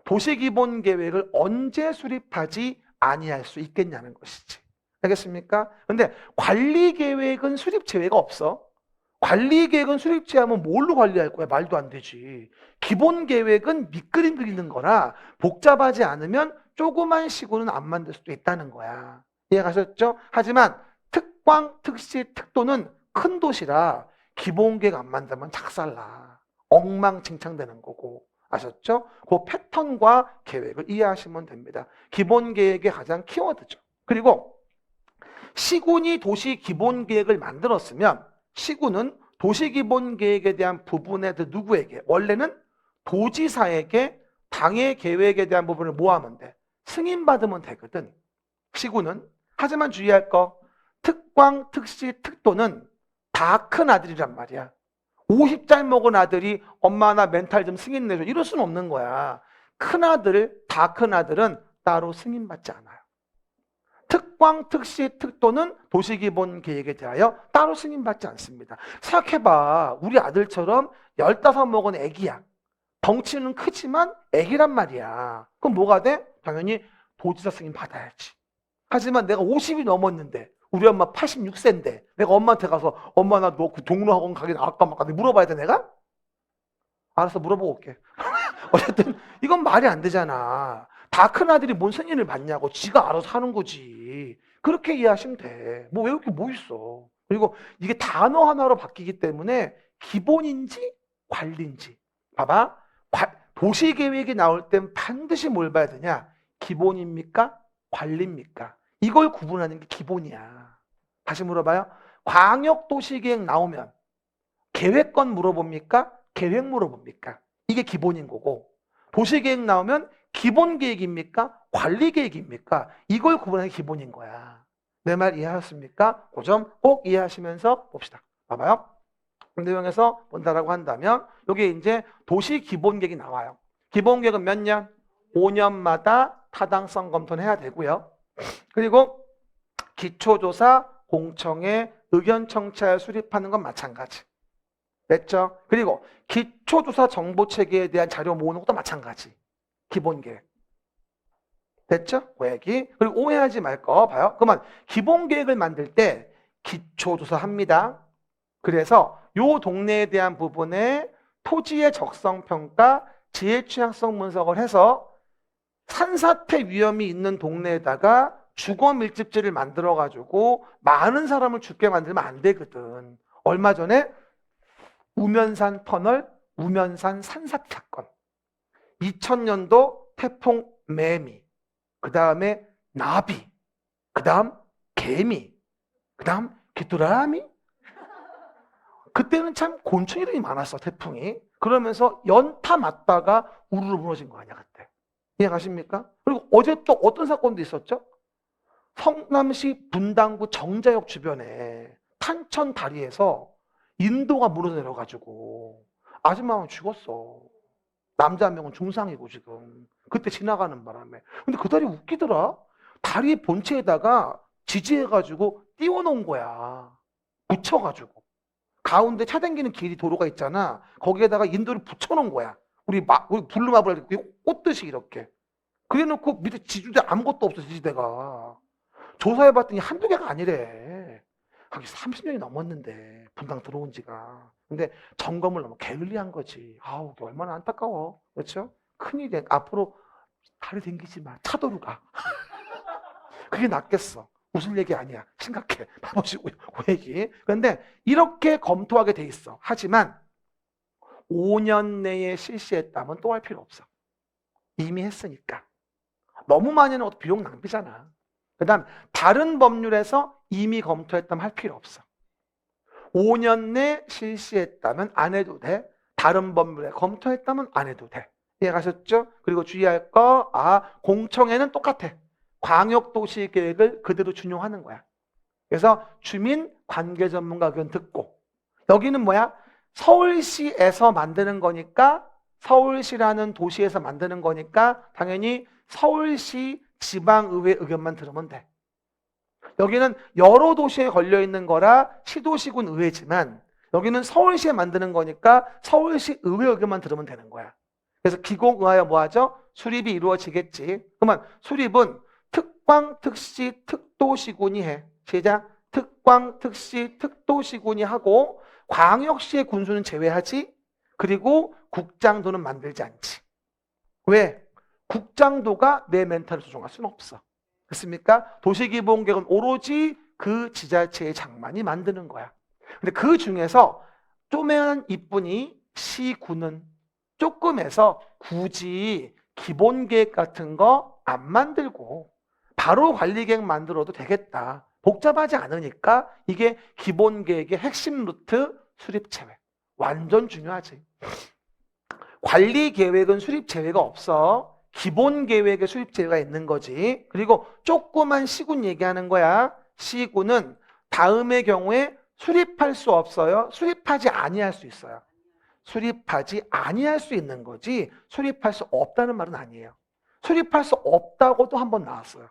도시기본계획을 언제 수립하지 아니할 수 있겠냐는 것이지. 알겠습니까? 근데 관리계획은 수립 제외가 없어. 관리계획은 수립 제하면 뭘로 관리할 거야? 말도 안 되지. 기본계획은 밑그림 그리는 거라 복잡하지 않으면 조그만 시군은 안 만들 수도 있다는 거야. 이해가셨죠? 하지만 특광, 특시, 특도는 큰 도시라 기본계획 안 만들면 작살나. 엉망진창되는 거고. 아셨죠? 그 패턴과 계획을 이해하시면 됩니다. 기본계획의 가장 키워드죠. 그리고 시군이 도시 기본계획을 만들었으면 시군은 도시기본계획에 대한 부분에 누구에게? 원래는 도지사에게 당의 계획에 대한 부분을 뭐 하면 돼? 승인받으면 되거든. 시군은. 하지만 주의할 거 특광, 특시, 특도는 다 큰 아들이란 말이야. 50잘 먹은 아들이 엄마 나 멘탈 좀 승인 내줘 이럴 수는 없는 거야. 큰 아들, 다 큰 아들은 따로 승인받지 않아요. 특광, 특시, 특도는 도시기본계획에 대하여 따로 승인받지 않습니다. 생각해봐. 우리 아들처럼 15 먹은 애기야. 덩치는 크지만 애기란 말이야. 그럼 뭐가 돼? 당연히 도지사 승인 받아야지. 하지만 내가 50이 넘었는데 우리 엄마 86세인데 내가 엄마한테 가서 엄마 나 너 그 동로학원 가긴 아까 막 물어봐야 돼 내가? 알았어 물어보고 올게. 어쨌든 이건 말이 안 되잖아. 다 큰 아들이 뭔 승인을 받냐고. 지가 알아서 하는 거지. 그렇게 이해하시면 돼. 뭐 외울 게 뭐 있어. 그리고 이게 단어 하나로 바뀌기 때문에 기본인지 관리인지. 봐봐. 도시계획이 나올 땐 반드시 뭘 봐야 되냐? 기본입니까? 관리입니까? 이걸 구분하는 게 기본이야. 다시 물어봐요. 광역도시계획 나오면 계획권 물어봅니까? 계획 물어봅니까? 이게 기본인 거고 도시계획 나오면 기본계획입니까? 관리계획입니까? 이걸 구분하는 게 기본인 거야. 내 말 이해하셨습니까? 그 점 꼭 이해하시면서 봅시다. 봐봐요. 내용에서 본다라고 한다면 여기 이제 도시기본계획이 나와요. 기본계획은 몇 년? 5년마다 타당성 검토를 해야 되고요. 그리고 기초조사 공청회 의견 청취하여 수립하는 건 마찬가지. 됐죠? 그리고 기초조사 정보체계에 대한 자료 모으는 것도 마찬가지. 기본계획. 됐죠? 그 얘기. 그리고 오해하지 말 거 봐요. 그러면 기본계획을 만들 때 기초조사 합니다. 그래서 요 동네에 대한 부분에 토지의 적성평가, 지혜취약성 분석을 해서 산사태 위험이 있는 동네에다가 주거 밀집지를 만들어가지고 많은 사람을 죽게 만들면 안 되거든. 얼마 전에 우면산 터널, 우면산 산사태 사건. 2000년도 태풍 매미, 그 다음에 나비, 그 다음 개미, 그 다음 귀뚜라미. 그때는 참 곤충이들이 많았어, 태풍이. 그러면서 연타 맞다가 우르르 무너진 거 아니야, 그때. 이해가십니까? 그리고 어제 또 어떤 사건도 있었죠? 성남시 분당구 정자역 주변에 탄천 다리에서 인도가 무너져 내려가지고 아줌마는 죽었어. 남자 한 명은 중상이고 지금. 그때 지나가는 바람에. 근데 그 다리 웃기더라. 다리 본체에다가 지지해가지고 띄워놓은 거야. 붙여가지고. 가운데 차 다니는 길이 도로가 있잖아. 거기에다가 인도를 붙여놓은 거야. 우리 블루마블 꽂듯이 이렇게. 그래놓고 밑에 지주대 아무것도 없어, 지지대가. 조사해봤더니 한두 개가 아니래. 거기 30년이 넘었는데 분당 들어온 지가. 근데 점검을 너무 게을리한 거지. 아우 얼마나 안타까워. 그렇죠? 큰일이야. 앞으로 다리 댕기지 마. 차도로 가. 그게 낫겠어. 웃을 얘기 아니야. 심각해. 봐보시고요. 그 얘기. 그런데 이렇게 검토하게 돼 있어. 하지만 5년 내에 실시했다면 또 할 필요 없어. 이미 했으니까. 너무 많이 하는 것도 비용 낭비잖아. 그 다음 다른 법률에서 이미 검토했다면 할 필요 없어. 5년 내 실시했다면 안 해도 돼. 다른 법률에 검토했다면 안 해도 돼. 이해가셨죠? 그리고 주의할 거, 공청회는 똑같아. 광역도시계획을 그대로 준용하는 거야. 그래서 주민 관계 전문가 의견 듣고, 여기는 뭐야? 서울시에서 만드는 거니까, 서울시라는 도시에서 만드는 거니까 당연히 서울시 지방의회 의견만 들으면 돼. 여기는 여러 도시에 걸려 있는 거라 시도시군 의회지만, 여기는 서울시에 만드는 거니까 서울시 의회 의견만 들으면 되는 거야. 그래서 기공의하여 뭐 하죠? 수립이 이루어지겠지. 그러면 수립은 특광, 특시, 특도시군이 해. 시작. 특광, 특시, 특도시군이 하고 광역시의 군수는 제외하지. 그리고 국장도는 만들지 않지. 왜? 국장도가 내 멘탈을 조종할 수는 없어. 그렇습니까? 도시기본계획은 오로지 그 지자체의 장만이 만드는 거야. 근데 그 중에서 쪼매한 이뿐이 시군은 조금 해서 굳이 기본계획 같은 거 안 만들고 바로 관리계획 만들어도 되겠다. 복잡하지 않으니까 이게 기본계획의 핵심 루트 수립 제외. 완전 중요하지. 관리계획은 수립 제외가 없어. 기본계획에 수립 제외가 있는 거지. 그리고 조그만 시군 얘기하는 거야. 시군은 다음의 경우에 수립할 수 없어요. 수립하지 아니할 수 있어요. 수립하지 아니할 수 있는 거지 수립할 수 없다는 말은 아니에요. 수립할 수 없다고도 한 번 나왔어요.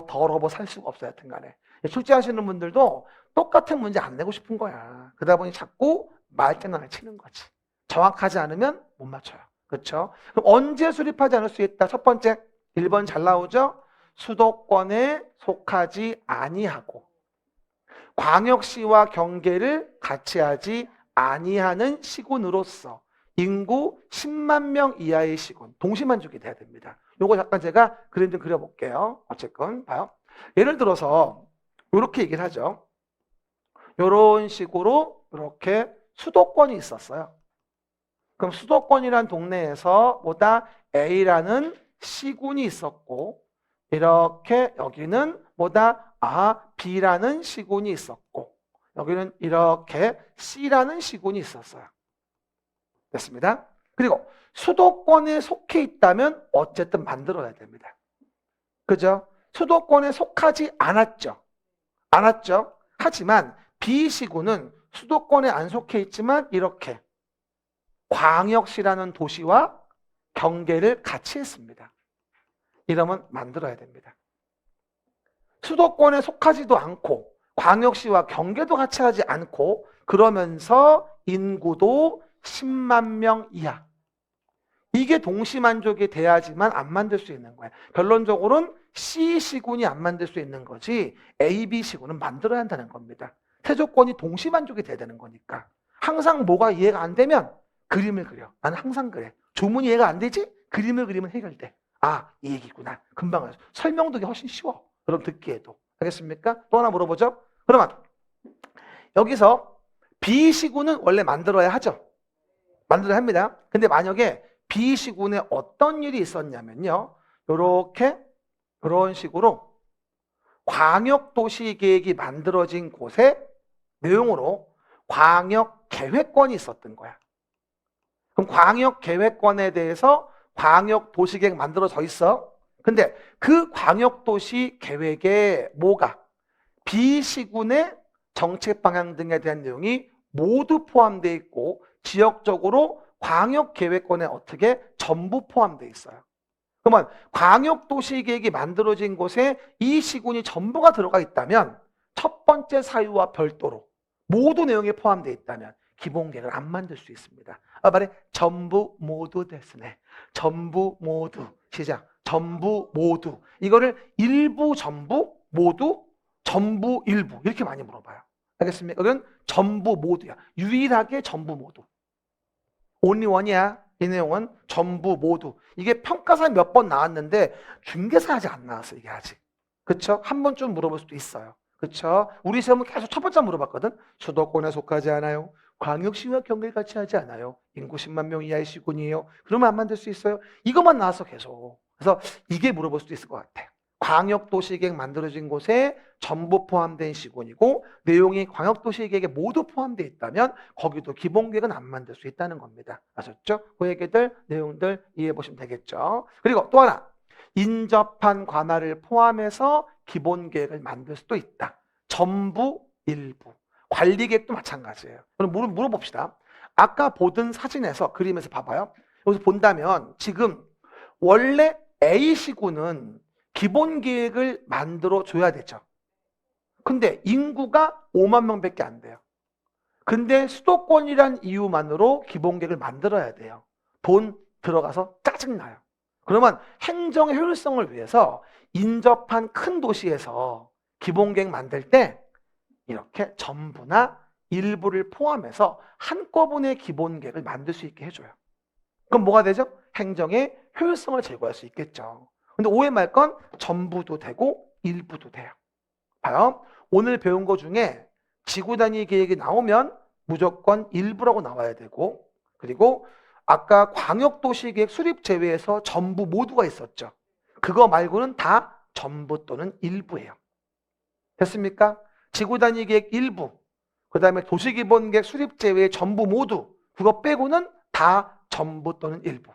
더러워 살 수가 없어요. 하여튼 간에. 출제하시는 분들도 똑같은 문제 안 내고 싶은 거야. 그러다 보니 자꾸 말장난을 치는 거지. 정확하지 않으면 못 맞춰요. 그렇죠? 그럼 언제 수립하지 않을 수 있다? 첫 번째, 1번 잘 나오죠? 수도권에 속하지 아니하고 광역시와 경계를 같이 하지 아니하는 시군으로서 인구 10만 명 이하의 시군, 동시만족이 돼야 됩니다. 요거 잠깐 제가 그림 좀 그려볼게요. 어쨌건 봐요. 예를 들어서 이렇게 얘기를 하죠. 이런 식으로 이렇게 수도권이 있었어요. 그럼 수도권이란 동네에서 뭐다 A라는 시군이 있었고 이렇게 여기는 뭐다 B라는 시군이 있었고 여기는 이렇게 C라는 시군이 있었어요. 됐습니다. 그리고 수도권에 속해 있다면 어쨌든 만들어야 됩니다. 그죠? 수도권에 속하지 않았죠. 않았죠. 하지만 B시군은 수도권에 안 속해 있지만 이렇게 광역시라는 도시와 경계를 같이 했습니다. 이러면 만들어야 됩니다. 수도권에 속하지도 않고 광역시와 경계도 같이 하지 않고 그러면서 인구도 10만 명 이하. 이게 동시만족이 돼야지만 안 만들 수 있는 거예요. 결론적으로는 C시군이 안 만들 수 있는 거지 A, B시군은 만들어야 한다는 겁니다. 세조건이 동시만족이 돼야 되는 거니까. 항상 뭐가 이해가 안 되면 그림을 그려. 나는 항상 그래. 조문이 이해가 안 되지? 그림을 그리면 해결돼. 이 얘기구나. 금방 알았어. 설명도 훨씬 쉬워. 그럼 듣기에도. 알겠습니까? 또 하나 물어보죠. 그러면 여기서 B시군은 원래 만들어야 하죠. 만들어야 합니다. 근데 만약에 B시군에 어떤 일이 있었냐면요. 요렇게 그런 식으로 광역도시계획이 만들어진 곳에 내용으로 광역계획권이 있었던 거야. 그럼 광역계획권에 대해서 광역도시계획 만들어져 있어. 근데 그 광역도시계획에 뭐가 B시군의 정책방향 등에 대한 내용이 모두 포함되어 있고 지역적으로 광역계획권에 어떻게 전부 포함되어 있어요. 그러면 광역도시계획이 만들어진 곳에 이 시군이 전부가 들어가 있다면 첫 번째 사유와 별도로 모두 내용이 포함되어 있다면 기본계획을 안 만들 수 있습니다. 말해 전부 모두 됐으네. 전부 모두. 시작. 전부 모두. 이거를 일부 전부 모두 전부 일부 이렇게 많이 물어봐요. 알겠습니까? 이건 전부 모두야. 유일하게 전부 모두. only one이야. 이 내용은 전부 모두. 이게 평가사에 몇 번 나왔는데 중개사 아직 안 나왔어. 이게 아직. 그쵸? 한 번쯤 물어볼 수도 있어요. 그쵸? 우리 시험은 계속 첫 번째 물어봤거든. 수도권에 속하지 않아요. 광역시와 경계를 같이 하지 않아요. 인구 10만 명 이하의 시군이에요. 그러면 안 만들 수 있어요. 이것만 나와서 계속. 그래서 이게 물어볼 수도 있을 것 같아요. 광역도시계획 만들어진 곳에 전부 포함된 시군이고 내용이 광역도시계획에 모두 포함되어 있다면 거기도 기본계획은 안 만들 수 있다는 겁니다. 아셨죠? 그 얘기들, 내용들 이해해 보시면 되겠죠. 그리고 또 하나. 인접한 관할을 포함해서 기본계획을 만들 수도 있다. 전부, 일부. 관리계획도 마찬가지예요. 그럼 물어봅시다. 아까 보던 사진에서 그림에서 봐봐요. 여기서 본다면 지금 원래 A시군은 기본계획을 만들어 줘야 되죠. 근데 인구가 5만 명밖에 안 돼요. 근데 수도권이란 이유만으로 기본계획을 만들어야 돼요. 돈 들어가서 짜증나요. 그러면 행정의 효율성을 위해서 인접한 큰 도시에서 기본계획 만들 때 이렇게 전부나 일부를 포함해서 한꺼번에 기본계획을 만들 수 있게 해줘요. 그럼 뭐가 되죠? 행정의 효율성을 제고할 수 있겠죠. 근데 오해 말 건 전부도 되고 일부도 돼요. 봐요. 오늘 배운 거 중에 지구 단위 계획이 나오면 무조건 일부라고 나와야 되고, 그리고 아까 광역도시계획 수립 제외에서 전부 모두가 있었죠. 그거 말고는 다 전부 또는 일부예요. 됐습니까? 지구 단위 계획 일부, 그 다음에 도시기본계획 수립 제외의 전부 모두, 그거 빼고는 다 전부 또는 일부.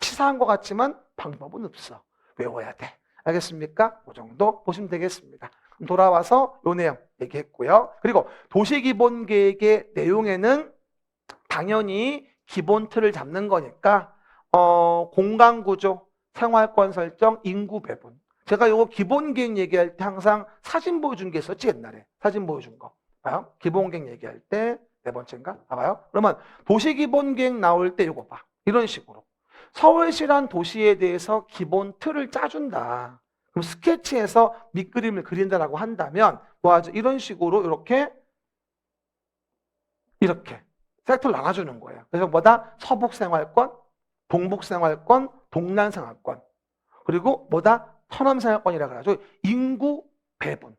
치사한 것 같지만 방법은 없어. 외워야 돼. 알겠습니까? 그 정도 보시면 되겠습니다. 돌아와서 요 내용 얘기했고요. 그리고 도시기본계획의 내용에는 당연히 기본 틀을 잡는 거니까 공간구조, 생활권 설정, 인구 배분. 제가 요거 기본계획 얘기할 때 항상 사진 보여준 게 있었지 옛날에. 사진 보여준 거. 봐요. 기본계획 얘기할 때 네 번째인가? 봐봐요. 그러면 도시기본계획 나올 때 요거 봐. 이런 식으로. 서울시란 도시에 대해서 기본 틀을 짜준다. 그럼 스케치해서 밑그림을 그린다라고 한다면 뭐하죠? 이런 식으로 이렇게 섹터를 나눠주는 거예요. 그래서 뭐다? 서북생활권, 동북생활권, 동남생활권, 그리고 뭐다? 서남생활권이라고 하죠. 인구 배분,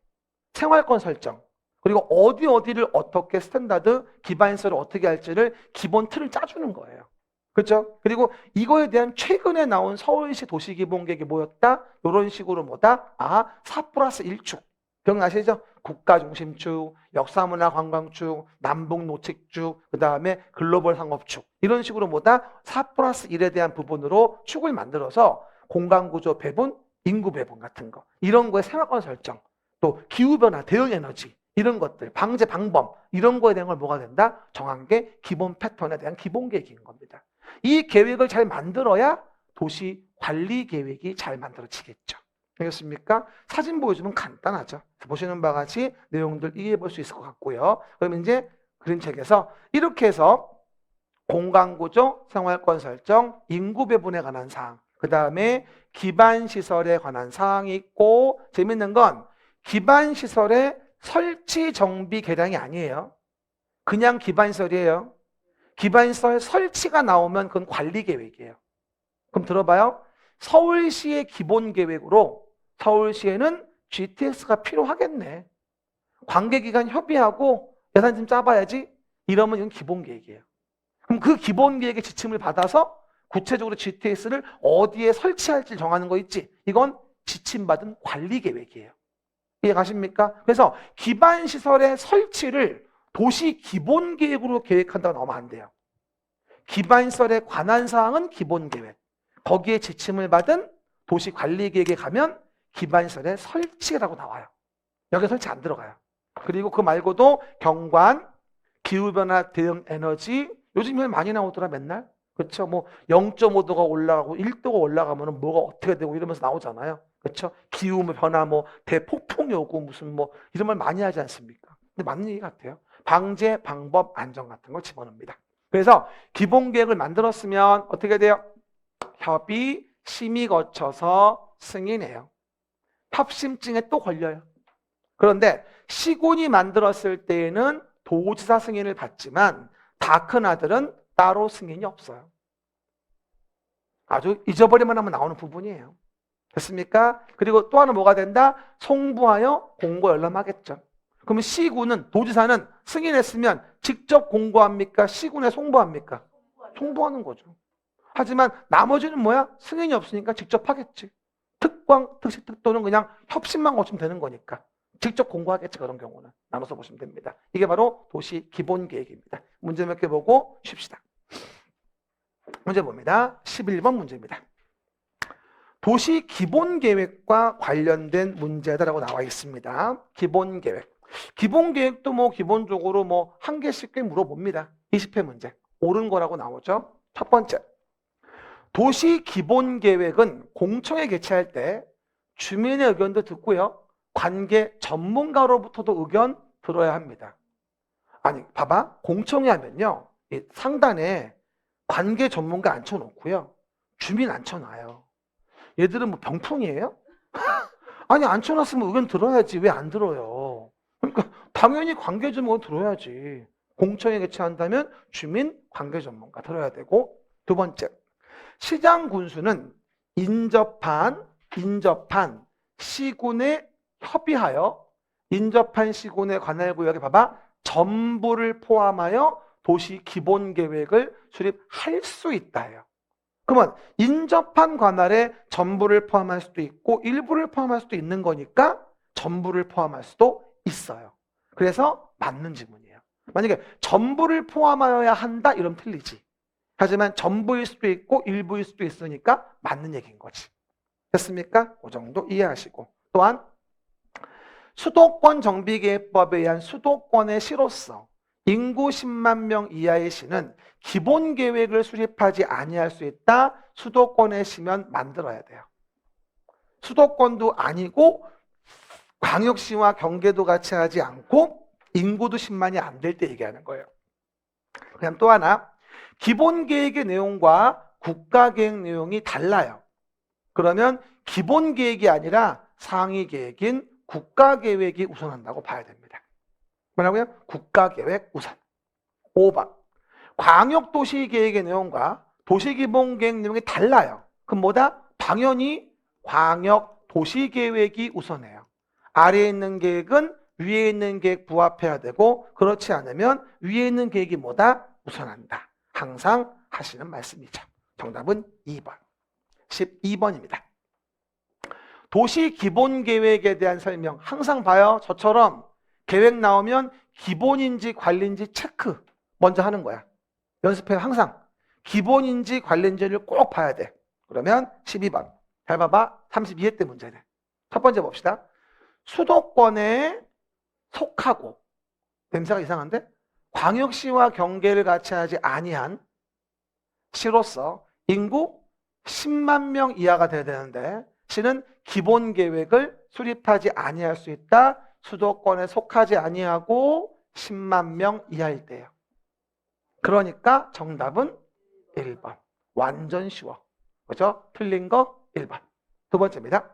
생활권 설정, 그리고 어디를 어떻게 스탠다드 기반시설을 어떻게 할지를 기본 틀을 짜주는 거예요. 그렇죠? 그리고 이거에 대한 최근에 나온 서울시 도시기본계획이 뭐였다? 이런 식으로 뭐다? 4+1축. 기억나시죠? 국가중심축, 역사문화관광축, 남북노책축, 그 다음에 글로벌 상업축. 이런 식으로 뭐다? 4+1에 대한 부분으로 축을 만들어서 공간구조 배분, 인구 배분 같은 거. 이런 거에 생활권 설정, 또 기후변화, 대응에너지, 이런 것들, 방제 방법, 이런 거에 대한 걸 뭐가 된다? 정한 게 기본 패턴에 대한 기본 계획인 겁니다. 이 계획을 잘 만들어야 도시 관리 계획이 잘 만들어지겠죠. 알겠습니까? 사진 보여주면 간단하죠. 보시는 바와 같이 내용들 이해해 볼 수 있을 것 같고요. 그럼 이제 그림책에서 이렇게 해서 공간구조, 생활권 설정, 인구 배분에 관한 사항, 그 다음에 기반시설에 관한 사항이 있고, 재밌는 건 기반시설의 설치, 정비, 개량이 아니에요. 그냥 기반시설이에요. 기반시설 설치가 나오면 그건 관리계획이에요. 그럼 들어봐요. 서울시의 기본계획으로 서울시에는 GTX가 필요하겠네. 관계기관 협의하고 예산 좀 짜봐야지. 이러면 이건 기본계획이에요. 그럼 그 기본계획의 지침을 받아서 구체적으로 GTX를 어디에 설치할지 정하는 거 있지. 이건 지침받은 관리계획이에요. 이해가십니까? 그래서 기반시설의 설치를 도시 기본계획으로 계획한다고 나오면 안 돼요. 기반시설에 관한 사항은 기본계획. 거기에 지침을 받은 도시관리계획에 가면 기반시설의 설치라고 나와요. 여기 설치 안 들어가요. 그리고 그 말고도 경관, 기후변화 대응 에너지, 요즘 일 많이 나오더라 맨날. 그렇죠? 뭐 0.5도가 올라가고 1도가 올라가면 뭐가 어떻게 되고 이러면서 나오잖아요. 그렇죠? 기후 변화, 뭐 대폭풍이 오고 무슨 뭐 이런 말 많이 하지 않습니까? 근데 맞는 얘기 같아요. 방제, 방법, 안전 같은 걸 집어넣습니다. 그래서 기본 계획을 만들었으면 어떻게 돼요? 협의, 심의 거쳐서 승인해요. 협심증에 또 걸려요. 그런데 시군이 만들었을 때에는 도지사 승인을 받지만 다 큰 아들은 따로 승인이 없어요. 아주 잊어버리만 하면 나오는 부분이에요. 됐습니까? 그리고 또 하나 뭐가 된다? 송부하여 공고 열람하겠죠. 그러면 시군은, 도지사는 승인했으면 직접 공고합니까? 시군에 송부합니까? 송부하는 거죠. 하지만 나머지는 뭐야? 승인이 없으니까 직접 하겠지. 특광, 특식, 특도는 그냥 협심만 거치면 되는 거니까 직접 공고하겠지. 그런 경우는 나눠서 보시면 됩니다. 이게 바로 도시 기본 계획입니다. 문제 몇 개 보고 쉽시다. 문제 봅니다. 11번 문제입니다. 도시 기본 계획과 관련된 문제다라고 나와 있습니다. 기본 계획. 기본 계획도 뭐 기본적으로 뭐 한 개씩 꽤 물어봅니다. 20회 문제. 옳은 거라고 나오죠. 첫 번째. 도시 기본 계획은 공청회 개최할 때 주민의 의견도 듣고요. 관계 전문가로부터도 의견 들어야 합니다. 아니, 봐봐. 공청회 하면요. 이 상단에 관계 전문가 앉혀놓고요. 주민 앉혀놔요. 얘들은 뭐 병풍이에요? 아니, 앉혀놨으면 의견 들어야지. 왜 안 들어요? 그러니까 당연히 관계 전문가 들어야지. 공청회 개최한다면 주민 관계 전문가 들어야 되고. 두 번째. 시장 군수는 인접한 시군에 협의하여 인접한 시군의 관할 구역에 봐봐. 전부를 포함하여 도시 기본 계획을 수립할 수 있다 해요. 그러면 인접한 관할에 전부를 포함할 수도 있고 일부를 포함할 수도 있는 거니까 전부를 포함할 수도 있어요. 그래서 맞는 지문이에요. 만약에 전부를 포함하여야 한다 이러면 틀리지. 하지만 전부일 수도 있고 일부일 수도 있으니까 맞는 얘기인 거지. 됐습니까? 그 정도 이해하시고. 또한 수도권 정비계획법에 의한 수도권의 시로서 인구 10만 명 이하의 시는 기본 계획을 수립하지 아니할 수 있다. 수도권의 시면 만들어야 돼요. 수도권도 아니고 광역시와 경계도 같이 하지 않고 인구도 10만이 안 될 때 얘기하는 거예요. 그냥 또 하나, 기본 계획의 내용과 국가 계획 내용이 달라요. 그러면 기본 계획이 아니라 상위 계획인 국가 계획이 우선한다고 봐야 됩니다. 뭐라고요? 국가 계획 우선. 5번. 광역도시 계획의 내용과 도시기본 계획 내용이 달라요. 그럼 뭐다? 당연히 광역도시 계획이 우선해요. 아래에 있는 계획은 위에 있는 계획 부합해야 되고 그렇지 않으면 위에 있는 계획이 뭐다? 우선한다. 항상 하시는 말씀이죠. 정답은 2번. 12번입니다. 도시 기본 계획에 대한 설명. 항상 봐요. 저처럼 계획 나오면 기본인지 관리인지 체크 먼저 하는 거야. 연습해요. 항상. 기본인지 관리인지를 꼭 봐야 돼. 그러면 12번. 잘 봐봐. 32회 때 문제네. 첫 번째 봅시다. 수도권에 속하고 냄새가 이상한데? 광역시와 경계를 같이 하지 아니한 시로서 인구 10만 명 이하가 돼야 되는데 시는 기본 계획을 수립하지 아니할 수 있다. 수도권에 속하지 아니하고 10만 명 이하일 때예요. 그러니까 정답은 1번. 완전 쉬워. 그죠? 틀린 거 1번. 두 번째입니다.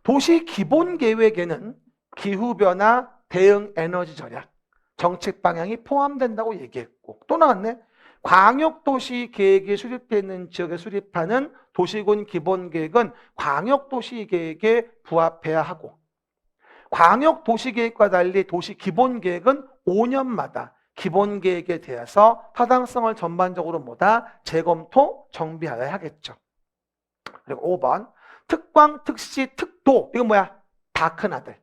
도시 기본 계획에는 기후변화, 대응 에너지 절약, 정책 방향이 포함된다고 얘기했고 또 나왔네. 광역도시 계획이 수립되어 있는 지역에 수립하는 도시군 기본 계획은 광역도시 계획에 부합해야 하고 광역도시 계획과 달리 도시 기본 계획은 5년마다 기본 계획에 대해서 타당성을 전반적으로 뭐다? 재검토, 정비하여야 하겠죠. 그리고 5번. 특광, 특시, 특도. 이건 뭐야? 다 큰 아들.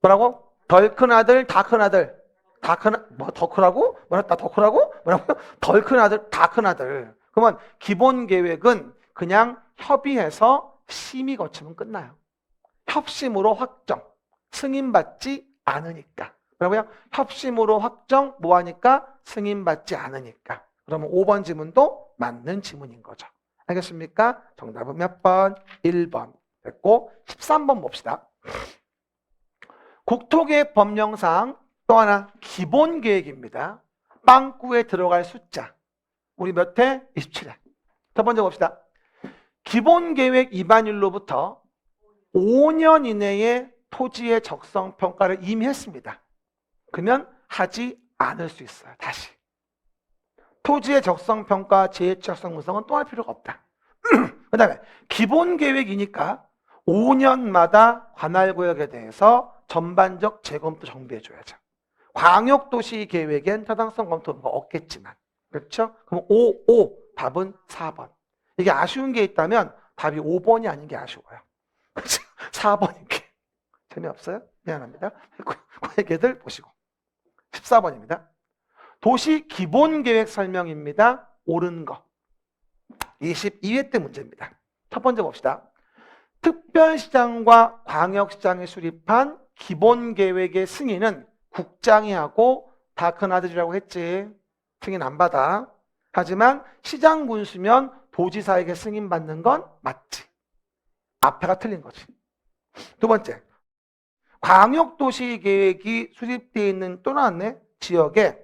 뭐라고? 덜 큰 아들, 다 큰 아들. 다 큰, 뭐 더 크라고? 뭐라 더 크라고? 뭐라고? 덜 큰 아들, 다 큰 아들. 그러면 기본 계획은 그냥 협의해서 심의 거치면 끝나요. 협심으로 확정. 승인받지 않으니까. 뭐라고요? 협심으로 확정, 뭐 하니까? 승인받지 않으니까. 그러면 5번 지문도 맞는 지문인 거죠. 알겠습니까? 정답은 몇 번? 1번. 됐고, 13번 봅시다. 국토계획 법령상 또 하나 기본 계획입니다. 빵꾸에 들어갈 숫자. 우리 몇 회? 27회. 첫 번째 봅시다. 기본 계획 위반일로부터 5년 이내에 토지의 적성 평가를 이미 했습니다. 그러면 하지 않을 수 있어요. 다시. 토지의 적성 평가, 재해적성 분석은 또 할 필요가 없다. 그 다음에 기본 계획이니까 5년마다 관할구역에 대해서 전반적 재검토 정비해줘야죠. 광역도시 계획엔 타당성 검토가 없겠지만. 그렇죠? 그럼 5, 답은 4번. 이게 아쉬운 게 있다면 답이 5번이 아닌 게 아쉬워요. 그렇죠? 4번인 게. 재미없어요? 미안합니다. 그 얘기들 보시고. 14번입니다. 도시 기본계획 설명입니다. 옳은 거. 22회 때 문제입니다. 첫 번째 봅시다. 특별시장과 광역시장이 수립한 기본계획의 승인은 국장이 하고 다 큰아들이라고 했지. 승인 안 받아. 하지만 시장 군수면 도지사에게 승인받는 건 맞지. 앞에가 틀린 거지. 두 번째. 광역도시계획이 수립되어 있는 또 나왔네. 지역에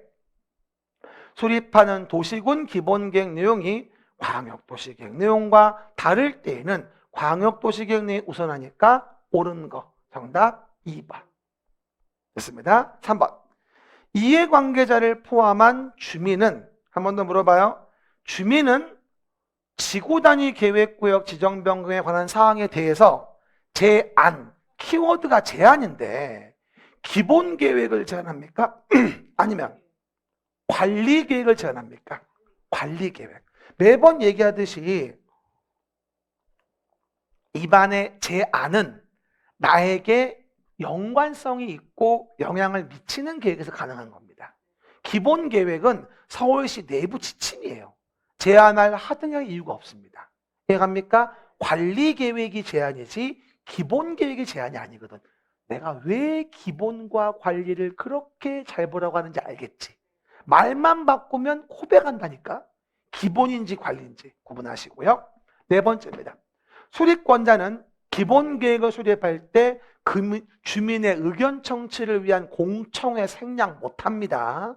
수립하는 도시군 기본계획 내용이 광역도시계획 내용과 다를 때에는 광역도시계획 내용이 우선하니까 옳은 거. 정답 2번. 됐습니다. 3번. 이해관계자를 포함한 주민은 한 번 더 물어봐요. 주민은 지구단위 계획구역 지정 변경에 관한 사항에 대해서 제안, 키워드가 제안인데 기본 계획을 제안합니까? 아니면 관리 계획을 제안합니까? 관리 계획. 매번 얘기하듯이 입안의 제안은 나에게 연관성이 있고 영향을 미치는 계획에서 가능한 겁니다. 기본 계획은 서울시 내부 지침이에요. 제안할 하등의 이유가 없습니다. 이해갑니까? 관리 계획이 제안이지 기본 계획이 제안이 아니거든. 내가 왜 기본과 관리를 그렇게 잘 보라고 하는지 알겠지. 말만 바꾸면 고백한다니까. 기본인지 관리인지 구분하시고요. 네 번째입니다. 수립권자는 기본 계획을 수립할 때 주민의 의견 청취를 위한 공청회 생략 못합니다.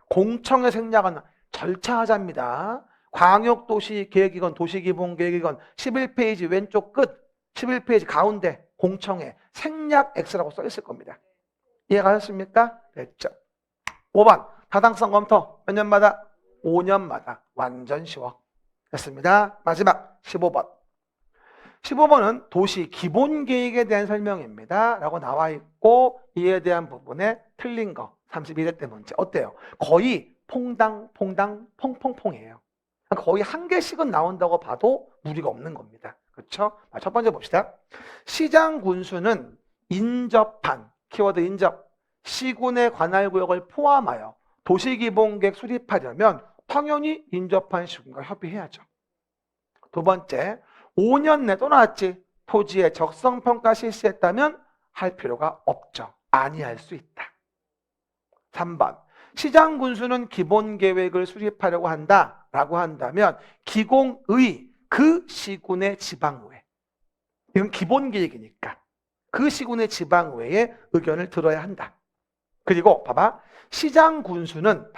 공청회 생략은 절차하자입니다. 광역도시계획이건 도시기본계획이건 11페이지 왼쪽 끝 11페이지 가운데 공청회 생략 X라고 써 있을 겁니다. 이해가셨습니까? 됐죠. 5번 타당성 검토 몇 년마다? 5년마다. 완전 쉬워. 됐습니다. 마지막 15번. 15번은 도시 기본계획에 대한 설명입니다. 라고 나와 있고 이에 대한 부분에 틀린 거 31회 때 문제. 어때요? 거의 퐁당 퐁퐁퐁이에요. 거의 한 개씩은 나온다고 봐도 무리가 없는 겁니다. 그렇죠? 첫 번째 봅시다. 시장 군수는 인접한 키워드 인접 시군의 관할구역을 포함하여 도시기본계획 수립하려면 당연히 인접한 시군과 협의해야죠. 두 번째, 5년 내 또 나왔지. 토지의 적성평가 실시했다면 할 필요가 없죠. 아니할 수 있다. 3번, 시장 군수는 기본계획을 수립하려고 한다라고 한다면 기공의 그 시군의 지방의회. 이건 기본계획이니까 그 시군의 지방의회의 의견을 들어야 한다. 그리고 봐봐. 시장 군수는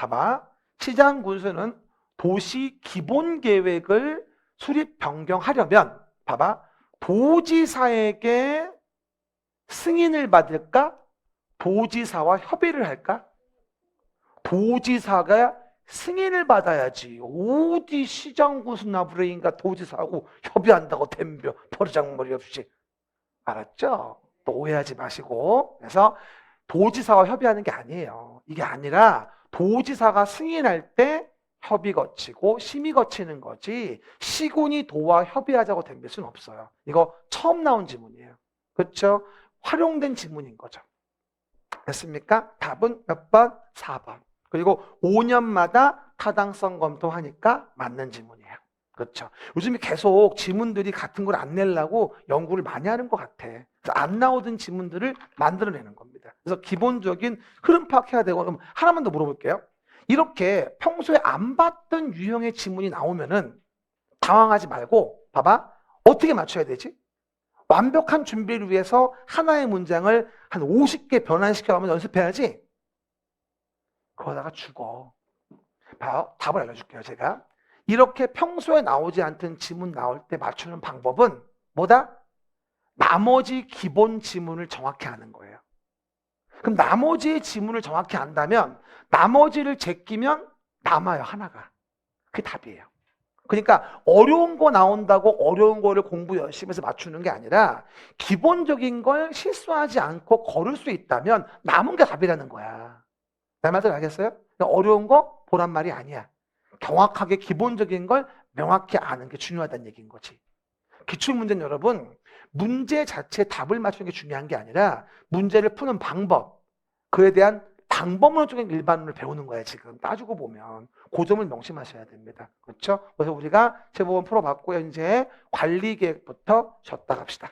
도시 기본계획을 수립 변경하려면 봐봐. 도지사에게 승인을 받을까? 도지사와 협의를 할까? 도지사가 승인을 받아야지. 어디 시장 군수 나부레인가 도지사하고 협의한다고 덤벼 버르장머리 없이. 알았죠? 또 오해하지 마시고. 그래서 도지사와 협의하는 게 아니에요. 이게 아니라 도지사가 승인할 때 협의 거치고 심의 거치는 거지 시군이 도와 협의하자고 덤빌 수는 없어요. 이거 처음 나온 지문이에요. 그렇죠? 활용된 지문인 거죠. 됐습니까? 답은 몇 번? 4번. 그리고 5년마다 타당성 검토하니까 맞는 지문이에요. 그렇죠. 요즘에 계속 지문들이 같은 걸 안 내려고 연구를 많이 하는 것 같아. 그래서 안 나오던 지문들을 만들어내는 겁니다. 그래서 기본적인 흐름 파악해야 되고, 그럼 하나만 더 물어볼게요. 이렇게 평소에 안 봤던 유형의 지문이 나오면은 당황하지 말고, 봐봐. 어떻게 맞춰야 되지? 완벽한 준비를 위해서 하나의 문장을 한 50개 변환시켜가면 연습해야지. 그러다가 죽어. 봐요. 답을 알려줄게요, 제가. 이렇게 평소에 나오지 않던 지문 나올 때 맞추는 방법은 뭐다? 나머지 기본 지문을 정확히 아는 거예요. 그럼 나머지의 지문을 정확히 안다면 나머지를 제끼면 남아요, 하나가. 그게 답이에요. 그러니까 어려운 거 나온다고 어려운 거를 공부 열심히 해서 맞추는 게 아니라 기본적인 걸 실수하지 않고 걸을 수 있다면 남은 게 답이라는 거야. 내 말을 알겠어요? 그러니까 어려운 거 보란 말이 아니야. 정확하게 기본적인 걸 명확히 아는 게 중요하다는 얘기인 거지. 기출문제는 여러분, 문제 자체에 답을 맞추는 게 중요한 게 아니라 문제를 푸는 방법, 그에 대한 방법론적인 일반론을 배우는 거야, 지금. 따지고 보면. 그 점을 명심하셔야 됩니다. 그렇죠? 그래서 우리가 제법은 풀어봤고요. 이제 관리계획부터 쉬었다 갑시다.